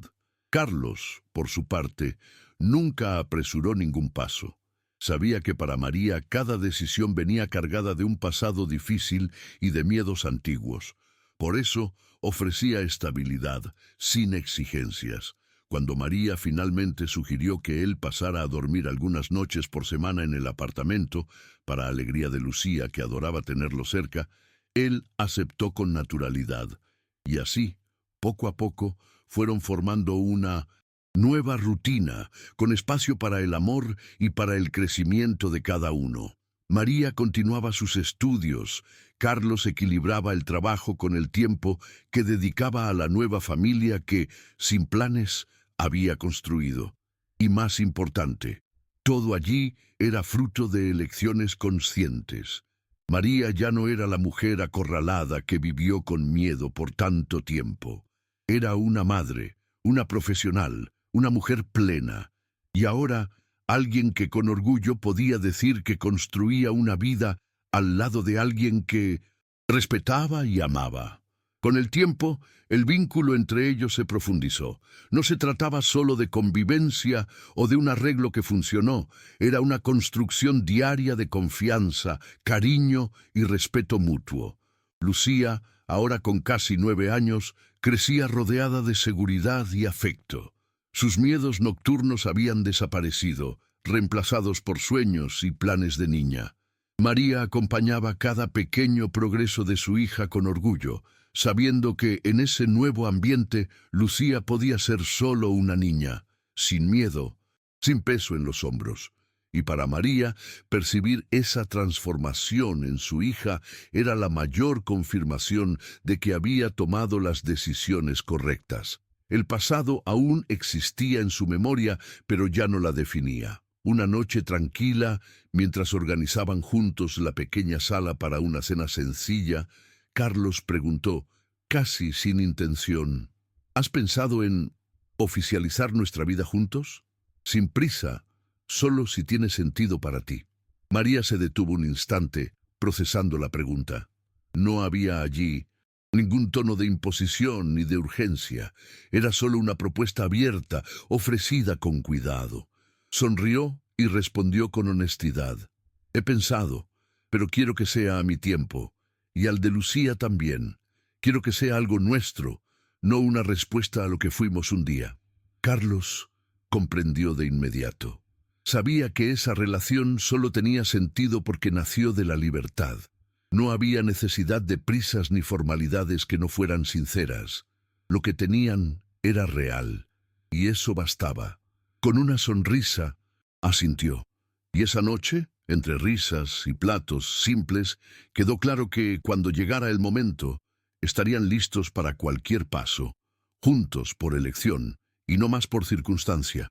Speaker 1: Carlos, por su parte, nunca apresuró ningún paso. Sabía que para María cada decisión venía cargada de un pasado difícil y de miedos antiguos. Por eso ofrecía estabilidad, sin exigencias. Cuando María finalmente sugirió que él pasara a dormir algunas noches por semana en el apartamento, para alegría de Lucía, que adoraba tenerlo cerca, él aceptó con naturalidad. Y así, poco a poco, fueron formando una nueva rutina, con espacio para el amor y para el crecimiento de cada uno. María continuaba sus estudios, Carlos equilibraba el trabajo con el tiempo que dedicaba a la nueva familia que, sin planes, había construido. Y más importante, todo allí era fruto de elecciones conscientes. María ya no era la mujer acorralada que vivió con miedo por tanto tiempo. Era una madre, una profesional, una mujer plena, y ahora alguien que con orgullo podía decir que construía una vida al lado de alguien que respetaba y amaba. Con el tiempo, el vínculo entre ellos se profundizó. No se trataba solo de convivencia o de un arreglo que funcionó, era una construcción diaria de confianza, cariño y respeto mutuo. Lucía, ahora con casi 9 años, crecía rodeada de seguridad y afecto. Sus miedos nocturnos habían desaparecido, reemplazados por sueños y planes de niña. María acompañaba cada pequeño progreso de su hija con orgullo, sabiendo que en ese nuevo ambiente Lucía podía ser solo una niña, sin miedo, sin peso en los hombros. Y para María, percibir esa transformación en su hija era la mayor confirmación de que había tomado las decisiones correctas. El pasado aún existía en su memoria, pero ya no la definía. Una noche tranquila, mientras organizaban juntos la pequeña sala para una cena sencilla, Carlos preguntó, casi sin intención, ¿has pensado en oficializar nuestra vida juntos? Sin prisa, solo si tiene sentido para ti. María se detuvo un instante, procesando la pregunta. No había allí ningún tono de imposición ni de urgencia. Era solo una propuesta abierta, ofrecida con cuidado. Sonrió y respondió con honestidad. He pensado, pero quiero que sea a mi tiempo, y al de Lucía también. Quiero que sea algo nuestro, no una respuesta a lo que fuimos un día. Carlos comprendió de inmediato. Sabía que esa relación solo tenía sentido porque nació de la libertad. No había necesidad de prisas ni formalidades que no fueran sinceras. Lo que tenían era real, y eso bastaba. Con una sonrisa, asintió. Y esa noche, entre risas y platos simples, quedó claro que, cuando llegara el momento, estarían listos para cualquier paso, juntos por elección, y no más por circunstancia.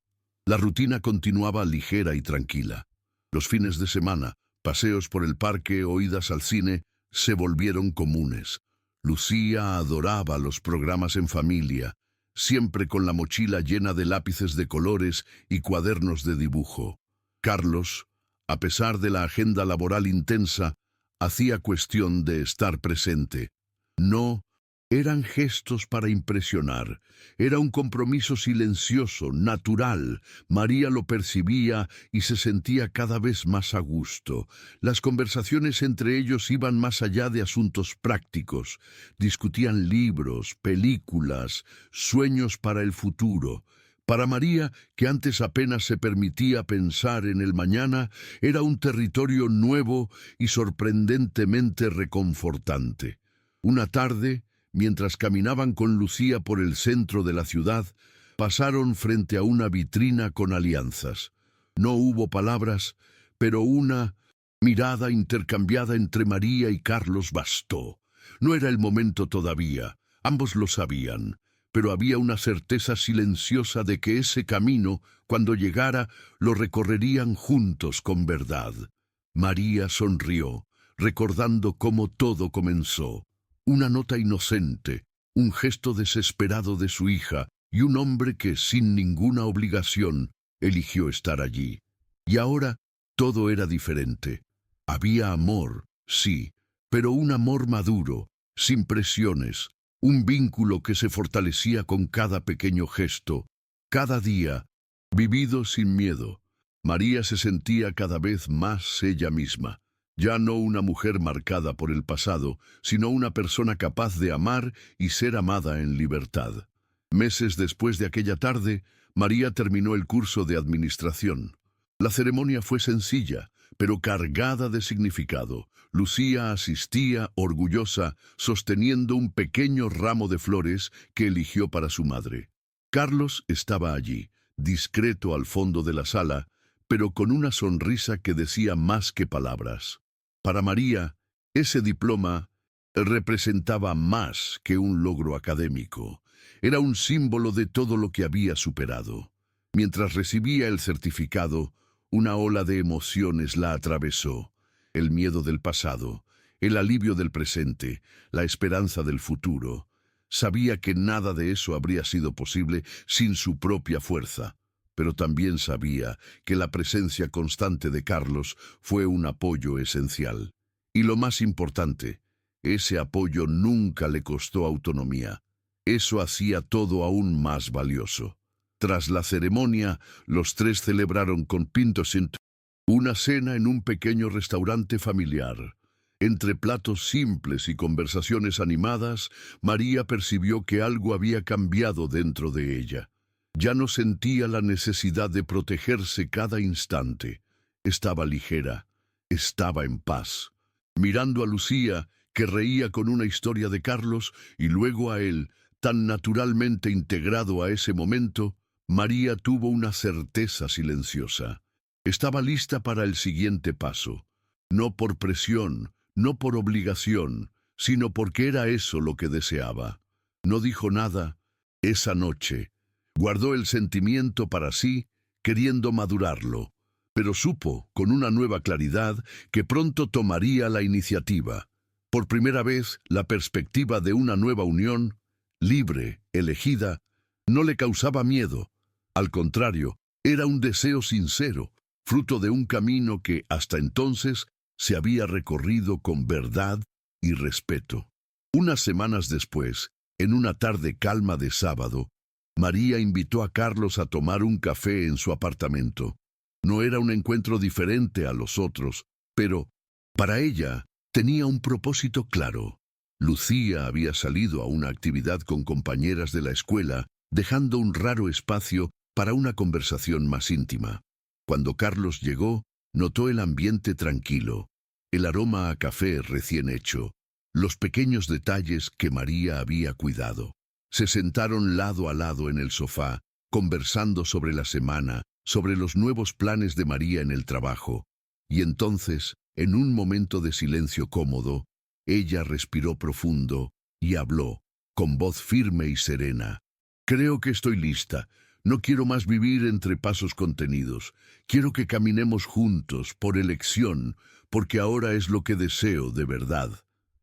Speaker 1: La rutina continuaba ligera y tranquila. Los fines de semana, paseos por el parque o idas al cine, se volvieron comunes. Lucía adoraba los programas en familia, siempre con la mochila llena de lápices de colores y cuadernos de dibujo. Carlos, a pesar de la agenda laboral intensa, hacía cuestión de estar presente. No eran gestos para impresionar, era un compromiso silencioso, natural. María lo percibía y se sentía cada vez más a gusto. Las conversaciones entre ellos iban más allá de asuntos prácticos. Discutían libros, películas, sueños para el futuro. Para María, que antes apenas se permitía pensar en el mañana, era un territorio nuevo y sorprendentemente reconfortante. Una tarde, mientras caminaban con Lucía por el centro de la ciudad, pasaron frente a una vitrina con alianzas. No hubo palabras, pero una mirada intercambiada entre María y Carlos bastó. No era el momento todavía, ambos lo sabían, pero había una certeza silenciosa de que ese camino, cuando llegara, lo recorrerían juntos con verdad. María sonrió, recordando cómo todo comenzó. Una nota inocente, un gesto desesperado de su hija y un hombre que, sin ninguna obligación, eligió estar allí. Y ahora todo era diferente. Había amor, sí, pero un amor maduro, sin presiones, un vínculo que se fortalecía con cada pequeño gesto, cada día, vivido sin miedo. María se sentía cada vez más ella misma. Ya no una mujer marcada por el pasado, sino una persona capaz de amar y ser amada en libertad. Meses después de aquella tarde, María terminó el curso de administración. La ceremonia fue sencilla, pero cargada de significado. Lucía asistía, orgullosa, sosteniendo un pequeño ramo de flores que eligió para su madre. Carlos estaba allí, discreto al fondo de la sala, pero con una sonrisa que decía más que palabras. Para María, ese diploma representaba más que un logro académico. Era un símbolo de todo lo que había superado. Mientras recibía el certificado, una ola de emociones la atravesó. El miedo del pasado, el alivio del presente, la esperanza del futuro. Sabía que nada de eso habría sido posible sin su propia fuerza. Pero también sabía que la presencia constante de Carlos fue un apoyo esencial. Y lo más importante, ese apoyo nunca le costó autonomía. Eso hacía todo aún más valioso. Tras la ceremonia, los tres celebraron con Pintosinto una cena en un pequeño restaurante familiar. Entre platos simples y conversaciones animadas, María percibió que algo había cambiado dentro de ella. Ya no sentía la necesidad de protegerse cada instante. Estaba ligera, estaba en paz. Mirando a Lucía, que reía con una historia de Carlos, y luego a él, tan naturalmente integrado a ese momento, María tuvo una certeza silenciosa. Estaba lista para el siguiente paso. No por presión, no por obligación, sino porque era eso lo que deseaba. No dijo nada esa noche. Guardó el sentimiento para sí, queriendo madurarlo, pero supo, con una nueva claridad, que pronto tomaría la iniciativa. Por primera vez, la perspectiva de una nueva unión, libre, elegida, no le causaba miedo. Al contrario, era un deseo sincero, fruto de un camino que, hasta entonces, se había recorrido con verdad y respeto. Unas semanas después, en una tarde calma de sábado, María invitó a Carlos a tomar un café en su apartamento. No era un encuentro diferente a los otros, pero, para ella, tenía un propósito claro. Lucía había salido a una actividad con compañeras de la escuela, dejando un raro espacio para una conversación más íntima. Cuando Carlos llegó, notó el ambiente tranquilo, el aroma a café recién hecho, los pequeños detalles que María había cuidado. Se sentaron lado a lado en el sofá, conversando sobre la semana, sobre los nuevos planes de María en el trabajo. Y entonces, en un momento de silencio cómodo, ella respiró profundo y habló, con voz firme y serena. Creo que estoy lista. No quiero más vivir entre pasos contenidos. Quiero que caminemos juntos, por elección, porque ahora es lo que deseo de verdad.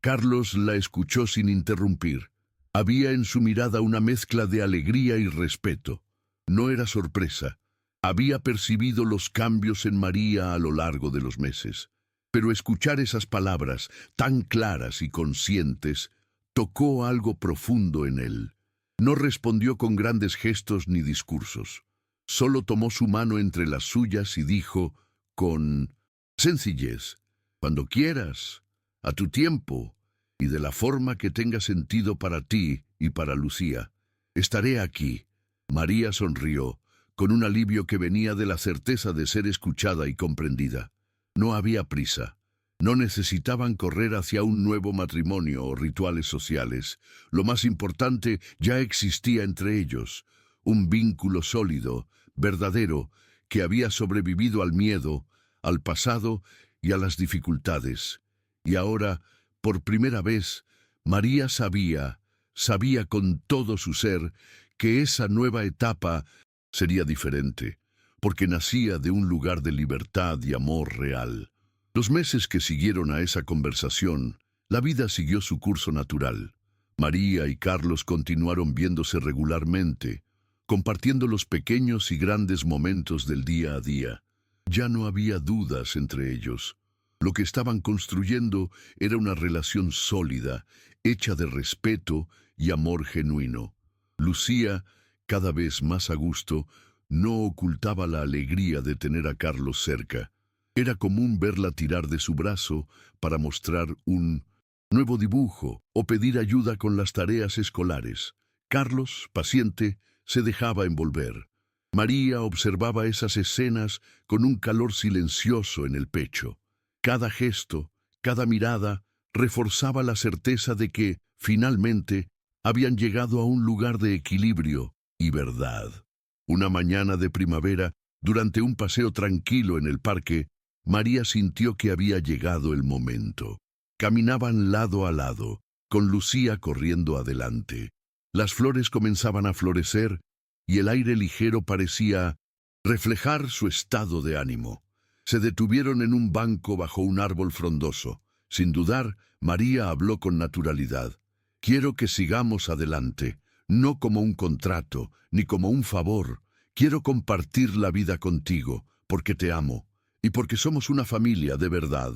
Speaker 1: Carlos la escuchó sin interrumpir. Había en su mirada una mezcla de alegría y respeto. No era sorpresa. Había percibido los cambios en María a lo largo de los meses. Pero escuchar esas palabras, tan claras y conscientes, tocó algo profundo en él. No respondió con grandes gestos ni discursos. Solo tomó su mano entre las suyas y dijo, con sencillez, cuando quieras, a tu tiempo, y de la forma que tenga sentido para ti y para Lucía, estaré aquí. María sonrió, con un alivio que venía de la certeza de ser escuchada y comprendida. No había prisa. No necesitaban correr hacia un nuevo matrimonio o rituales sociales. Lo más importante ya existía entre ellos, un vínculo sólido, verdadero, que había sobrevivido al miedo, al pasado y a las dificultades. Y ahora, por primera vez, María sabía con todo su ser, que esa nueva etapa sería diferente, porque nacía de un lugar de libertad y amor real. Los meses que siguieron a esa conversación, la vida siguió su curso natural. María y Carlos continuaron viéndose regularmente, compartiendo los pequeños y grandes momentos del día a día. Ya no había dudas entre ellos. Lo que estaban construyendo era una relación sólida, hecha de respeto y amor genuino. Lucía, cada vez más a gusto, no ocultaba la alegría de tener a Carlos cerca. Era común verla tirar de su brazo para mostrar un nuevo dibujo o pedir ayuda con las tareas escolares. Carlos, paciente, se dejaba envolver. María observaba esas escenas con un calor silencioso en el pecho. Cada gesto, cada mirada, reforzaba la certeza de que, finalmente, habían llegado a un lugar de equilibrio y verdad. Una mañana de primavera, durante un paseo tranquilo en el parque, María sintió que había llegado el momento. Caminaban lado a lado, con Lucía corriendo adelante. Las flores comenzaban a florecer y el aire ligero parecía reflejar su estado de ánimo. Se detuvieron en un banco bajo un árbol frondoso. Sin dudar, María habló con naturalidad. Quiero que sigamos adelante, no como un contrato, ni como un favor. Quiero compartir la vida contigo, porque te amo, y porque somos una familia de verdad.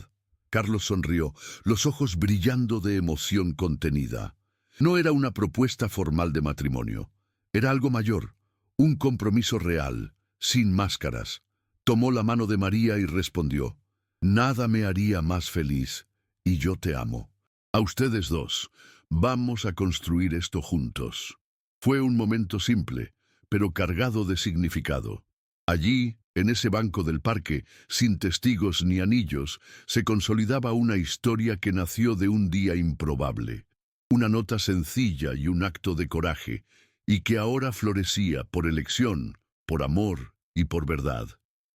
Speaker 1: Carlos sonrió, los ojos brillando de emoción contenida. No era una propuesta formal de matrimonio. Era algo mayor, un compromiso real, sin máscaras. Tomó la mano de María y respondió, nada me haría más feliz, y yo te amo. A ustedes dos, vamos a construir esto juntos. Fue un momento simple, pero cargado de significado. Allí, en ese banco del parque, sin testigos ni anillos, se consolidaba una historia que nació de un día improbable, una nota sencilla y un acto de coraje, y que ahora florecía por elección, por amor y por verdad.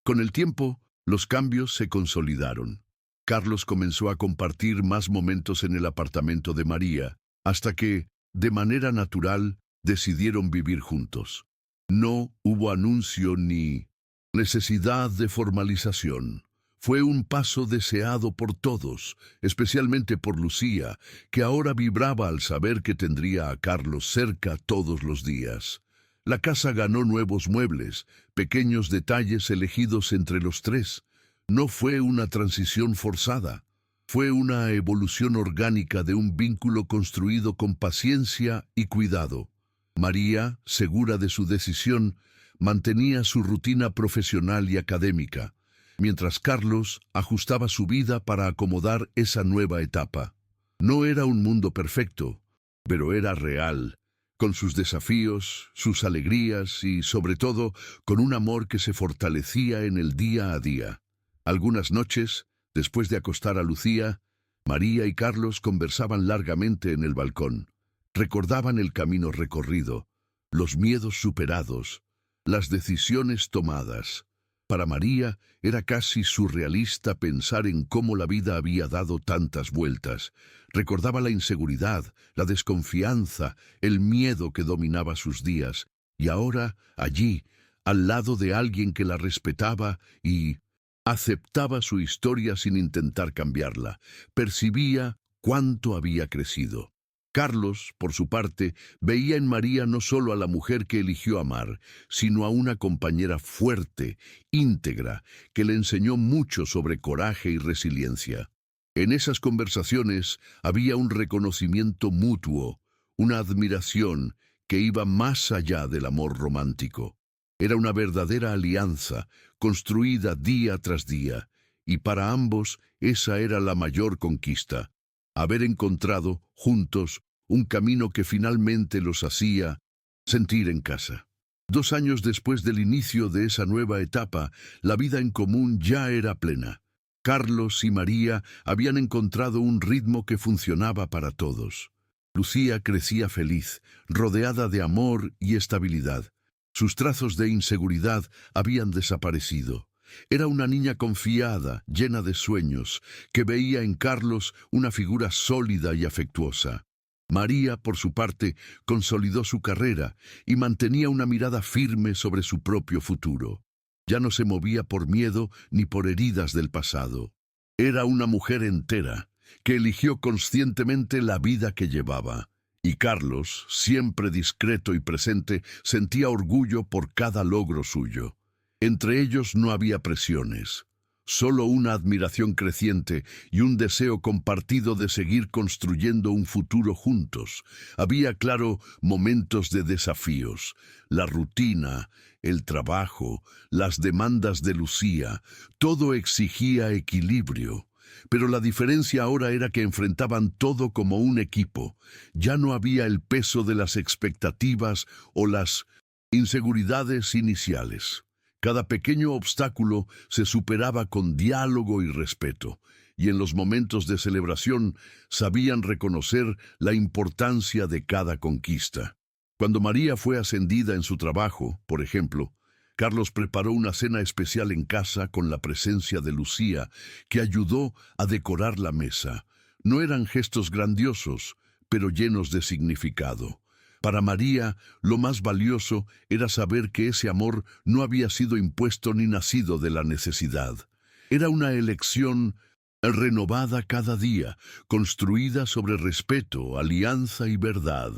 Speaker 1: Con el tiempo, los cambios se consolidaron. Carlos comenzó a compartir más momentos en el apartamento de María, hasta que, de manera natural, decidieron vivir juntos. No hubo anuncio ni necesidad de formalización. Fue un paso deseado por todos, especialmente por Lucía, que ahora vibraba al saber que tendría a Carlos cerca todos los días. La casa ganó nuevos muebles, pequeños detalles elegidos entre los tres. No fue una transición forzada, fue una evolución orgánica de un vínculo construido con paciencia y cuidado. María, segura de su decisión, mantenía su rutina profesional y académica, mientras Carlos ajustaba su vida para acomodar esa nueva etapa. No era un mundo perfecto, pero era real, con sus desafíos, sus alegrías y, sobre todo, con un amor que se fortalecía en el día a día. Algunas noches, después de acostar a Lucía, María y Carlos conversaban largamente en el balcón. Recordaban el camino recorrido, los miedos superados, las decisiones tomadas. Para María era casi surrealista pensar en cómo la vida había dado tantas vueltas. Recordaba la inseguridad, la desconfianza, el miedo que dominaba sus días, y ahora, allí, al lado de alguien que la respetaba y aceptaba su historia sin intentar cambiarla, percibía cuánto había crecido. Carlos, por su parte, veía en María no solo a la mujer que eligió amar, sino a una compañera fuerte, íntegra, que le enseñó mucho sobre coraje y resiliencia. En esas conversaciones había un reconocimiento mutuo, una admiración que iba más allá del amor romántico. Era una verdadera alianza, construida día tras día, y para ambos esa era la mayor conquista: haber encontrado, juntos, un camino que finalmente los hacía sentir en casa. 2 años después del inicio de esa nueva etapa, la vida en común ya era plena. Carlos y María habían encontrado un ritmo que funcionaba para todos. Lucía crecía feliz, rodeada de amor y estabilidad. Sus trazos de inseguridad habían desaparecido. Era una niña confiada, llena de sueños, que veía en Carlos una figura sólida y afectuosa. María, por su parte, consolidó su carrera y mantenía una mirada firme sobre su propio futuro. Ya no se movía por miedo ni por heridas del pasado. Era una mujer entera, que eligió conscientemente la vida que llevaba. Y Carlos, siempre discreto y presente, sentía orgullo por cada logro suyo. Entre ellos no había presiones, solo una admiración creciente y un deseo compartido de seguir construyendo un futuro juntos. Había, claro, momentos de desafíos: la rutina, el trabajo, las demandas de Lucía. Todo exigía equilibrio. Pero la diferencia ahora era que enfrentaban todo como un equipo. Ya no había el peso de las expectativas o las inseguridades iniciales. Cada pequeño obstáculo se superaba con diálogo y respeto, y en los momentos de celebración sabían reconocer la importancia de cada conquista. Cuando María fue ascendida en su trabajo, por ejemplo, Carlos preparó una cena especial en casa con la presencia de Lucía, que ayudó a decorar la mesa. No eran gestos grandiosos, pero llenos de significado. Para María, lo más valioso era saber que ese amor no había sido impuesto ni nacido de la necesidad. Era una elección renovada cada día, construida sobre respeto, alianza y verdad.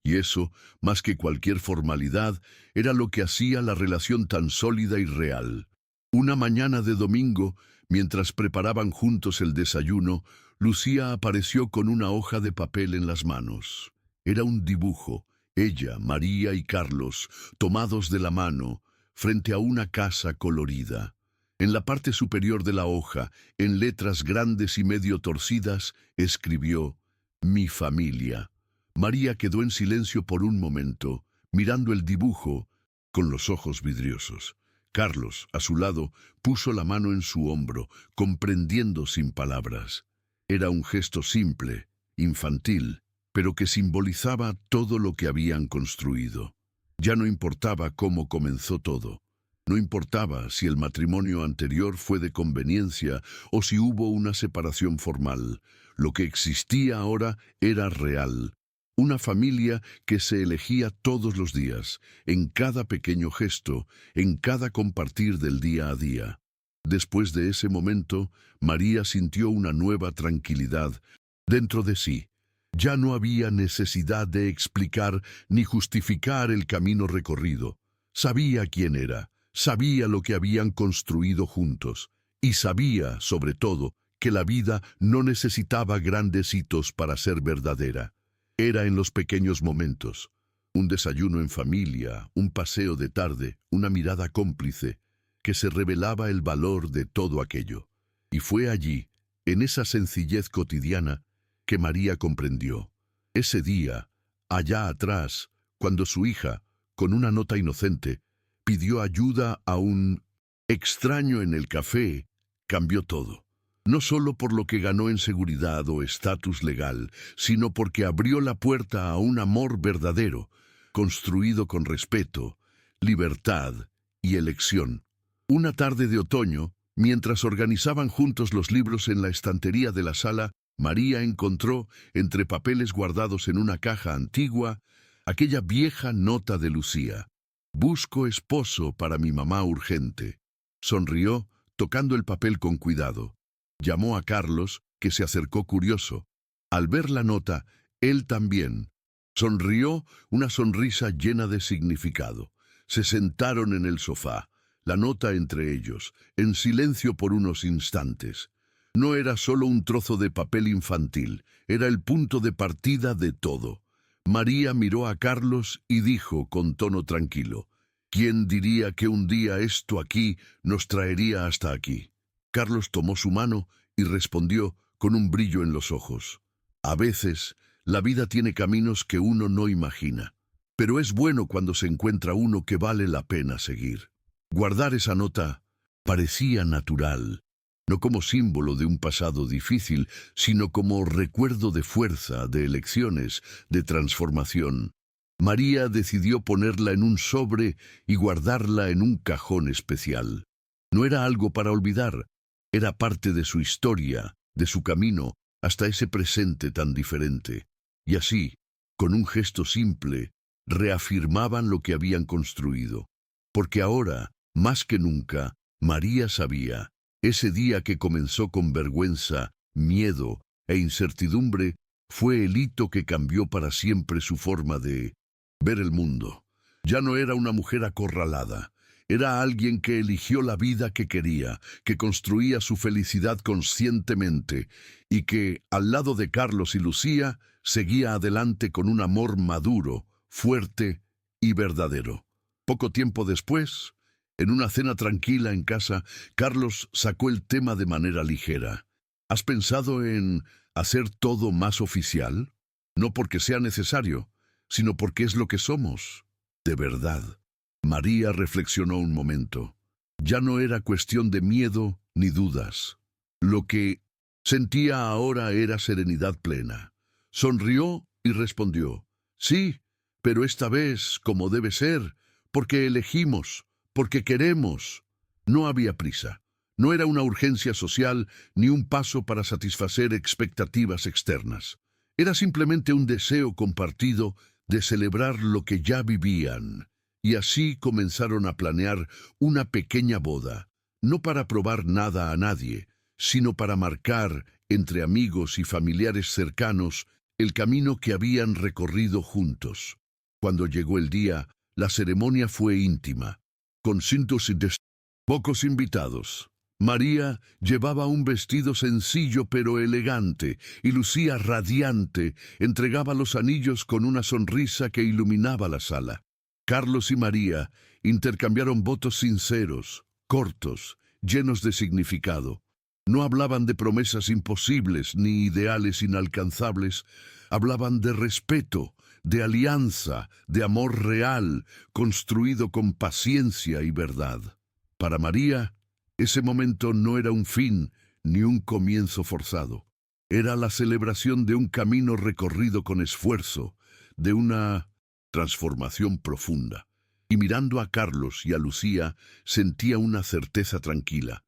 Speaker 1: Y eso, más que cualquier formalidad, era lo que hacía la relación tan sólida y real. Una mañana de domingo, mientras preparaban juntos el desayuno, Lucía apareció con una hoja de papel en las manos. Era un dibujo: ella, María y Carlos, tomados de la mano, frente a una casa colorida. En la parte superior de la hoja, en letras grandes y medio torcidas, escribió: «Mi familia». María quedó en silencio por un momento, mirando el dibujo, con los ojos vidriosos. Carlos, a su lado, puso la mano en su hombro, comprendiendo sin palabras. Era un gesto simple, infantil, pero que simbolizaba todo lo que habían construido. Ya no importaba cómo comenzó todo. No importaba si el matrimonio anterior fue de conveniencia o si hubo una separación formal. Lo que existía ahora era real. Una familia que se elegía todos los días, en cada pequeño gesto, en cada compartir del día a día. Después de ese momento, María sintió una nueva tranquilidad dentro de sí. Ya no había necesidad de explicar ni justificar el camino recorrido. Sabía quién era, sabía lo que habían construido juntos, y sabía, sobre todo, que la vida no necesitaba grandes hitos para ser verdadera. Era en los pequeños momentos. Un desayuno en familia, un paseo de tarde, una mirada cómplice, que se revelaba el valor de todo aquello. Y fue allí, en esa sencillez cotidiana, que María comprendió. Ese día, allá atrás, cuando su hija, con una nota inocente, pidió ayuda a un extraño en el café, cambió todo. No solo por lo que ganó en seguridad o estatus legal, sino porque abrió la puerta a un amor verdadero, construido con respeto, libertad y elección. Una tarde de otoño, mientras organizaban juntos los libros en la estantería de la sala, María encontró, entre papeles guardados en una caja antigua, aquella vieja nota de Lucía. «Busco esposo para mi mamá urgente». Sonrió, tocando el papel con cuidado. Llamó a Carlos, que se acercó curioso. Al ver la nota, él también. Sonrió, una sonrisa llena de significado. Se sentaron en el sofá, la nota entre ellos, en silencio por unos instantes. No era solo un trozo de papel infantil, era el punto de partida de todo. María miró a Carlos y dijo con tono tranquilo: «¿Quién diría que un día esto aquí nos traería hasta aquí?». Carlos tomó su mano y respondió con un brillo en los ojos: «A veces, la vida tiene caminos que uno no imagina, pero es bueno cuando se encuentra uno que vale la pena seguir». Guardar esa nota parecía natural, no como símbolo de un pasado difícil, sino como recuerdo de fuerza, de elecciones, de transformación. María decidió ponerla en un sobre y guardarla en un cajón especial. No era algo para olvidar, era parte de su historia, de su camino, hasta ese presente tan diferente. Y así, con un gesto simple, reafirmaban lo que habían construido. Porque ahora, más que nunca, María sabía, ese día que comenzó con vergüenza, miedo e incertidumbre, fue el hito que cambió para siempre su forma de ver el mundo. Ya no era una mujer acorralada, era alguien que eligió la vida que quería, que construía su felicidad conscientemente y que, al lado de Carlos y Lucía, seguía adelante con un amor maduro, fuerte y verdadero. Poco tiempo después, en una cena tranquila en casa, Carlos sacó el tema de manera ligera. ¿Has pensado en hacer todo más oficial? No porque sea necesario, sino porque es lo que somos, de verdad. María reflexionó un momento. Ya no era cuestión de miedo ni dudas. Lo que sentía ahora era serenidad plena. Sonrió y respondió: «Sí, pero esta vez como debe ser, porque elegimos, porque queremos». No había prisa. No era una urgencia social ni un paso para satisfacer expectativas externas. Era simplemente un deseo compartido de celebrar lo que ya vivían. Y así comenzaron a planear una pequeña boda, no para probar nada a nadie, sino para marcar, entre amigos y familiares cercanos, el camino que habían recorrido juntos. Cuando llegó el día, la ceremonia fue íntima, con cintos y pocos invitados. María llevaba un vestido sencillo pero elegante y lucía radiante, entregaba los anillos con una sonrisa que iluminaba la sala. Carlos y María intercambiaron votos sinceros, cortos, llenos de significado. No hablaban de promesas imposibles ni ideales inalcanzables, hablaban de respeto, de alianza, de amor real, construido con paciencia y verdad. Para María, ese momento no era un fin ni un comienzo forzado. Era la celebración de un camino recorrido con esfuerzo, de una transformación profunda. Y mirando a Carlos y a Lucía, sentía una certeza tranquila.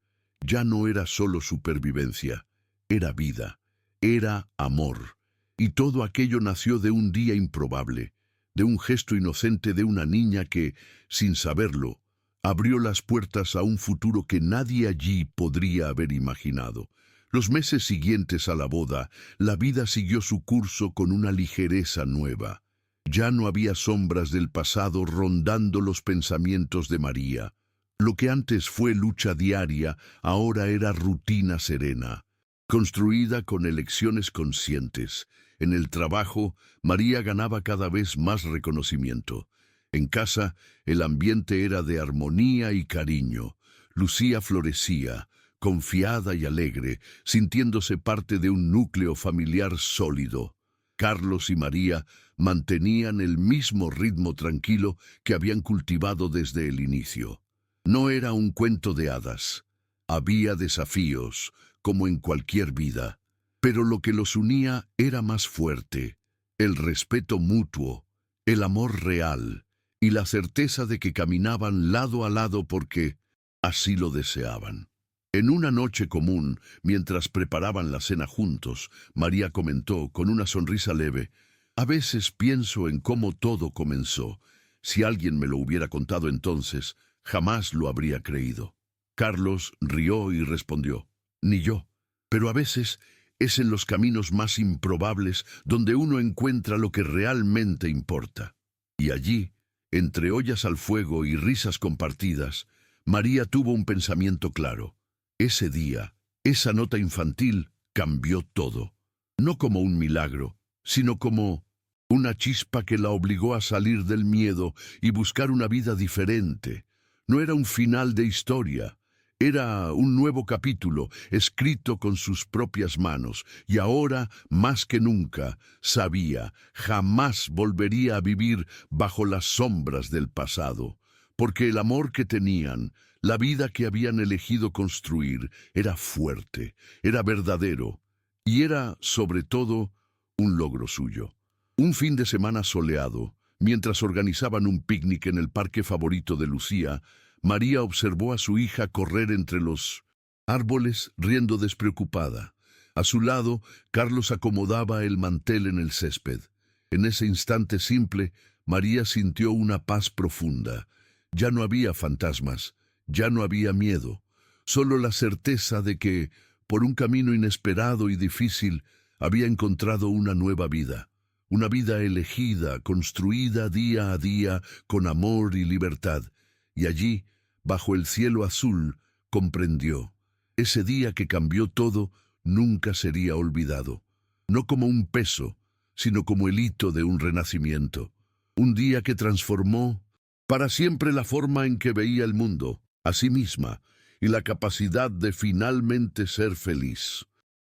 Speaker 1: Ya no era solo supervivencia, era vida, era amor. Y todo aquello nació de un día improbable, de un gesto inocente de una niña que, sin saberlo, abrió las puertas a un futuro que nadie allí podría haber imaginado. Los meses siguientes a la boda, la vida siguió su curso con una ligereza nueva. Ya no había sombras del pasado rondando los pensamientos de María. Lo que antes fue lucha diaria, ahora era rutina serena, construida con elecciones conscientes. En el trabajo, María ganaba cada vez más reconocimiento. En casa, el ambiente era de armonía y cariño. Lucía florecía, confiada y alegre, sintiéndose parte de un núcleo familiar sólido. Carlos y María mantenían el mismo ritmo tranquilo que habían cultivado desde el inicio. No era un cuento de hadas. Había desafíos, como en cualquier vida, pero lo que los unía era más fuerte: el respeto mutuo, el amor real y la certeza de que caminaban lado a lado porque así lo deseaban. En una noche común, mientras preparaban la cena juntos, María comentó con una sonrisa leve: «A veces pienso en cómo todo comenzó. Si alguien me lo hubiera contado entonces, jamás lo habría creído». Carlos rió y respondió: «Ni yo. Pero a veces es en los caminos más improbables donde uno encuentra lo que realmente importa». Y allí, entre ollas al fuego y risas compartidas, María tuvo un pensamiento claro. Ese día, esa nota infantil cambió todo. No como un milagro, sino como una chispa que la obligó a salir del miedo y buscar una vida diferente. No era un final de historia, era un nuevo capítulo, escrito con sus propias manos, y ahora, más que nunca, sabía, jamás volvería a vivir bajo las sombras del pasado, porque el amor que tenían, la vida que habían elegido construir, era fuerte, era verdadero, y era, sobre todo, un logro suyo. Un fin de semana soleado, mientras organizaban un picnic en el parque favorito de Lucía, María observó a su hija correr entre los árboles, riendo despreocupada. A su lado, Carlos acomodaba el mantel en el césped. En ese instante simple, María sintió una paz profunda. Ya no había fantasmas, ya no había miedo, solo la certeza de que, por un camino inesperado y difícil, había encontrado una nueva vida. Una vida elegida, construida día a día, con amor y libertad. Y allí, bajo el cielo azul, comprendió: ese día que cambió todo nunca sería olvidado. No como un peso, sino como el hito de un renacimiento. Un día que transformó para siempre la forma en que veía el mundo, a sí misma, y la capacidad de finalmente ser feliz.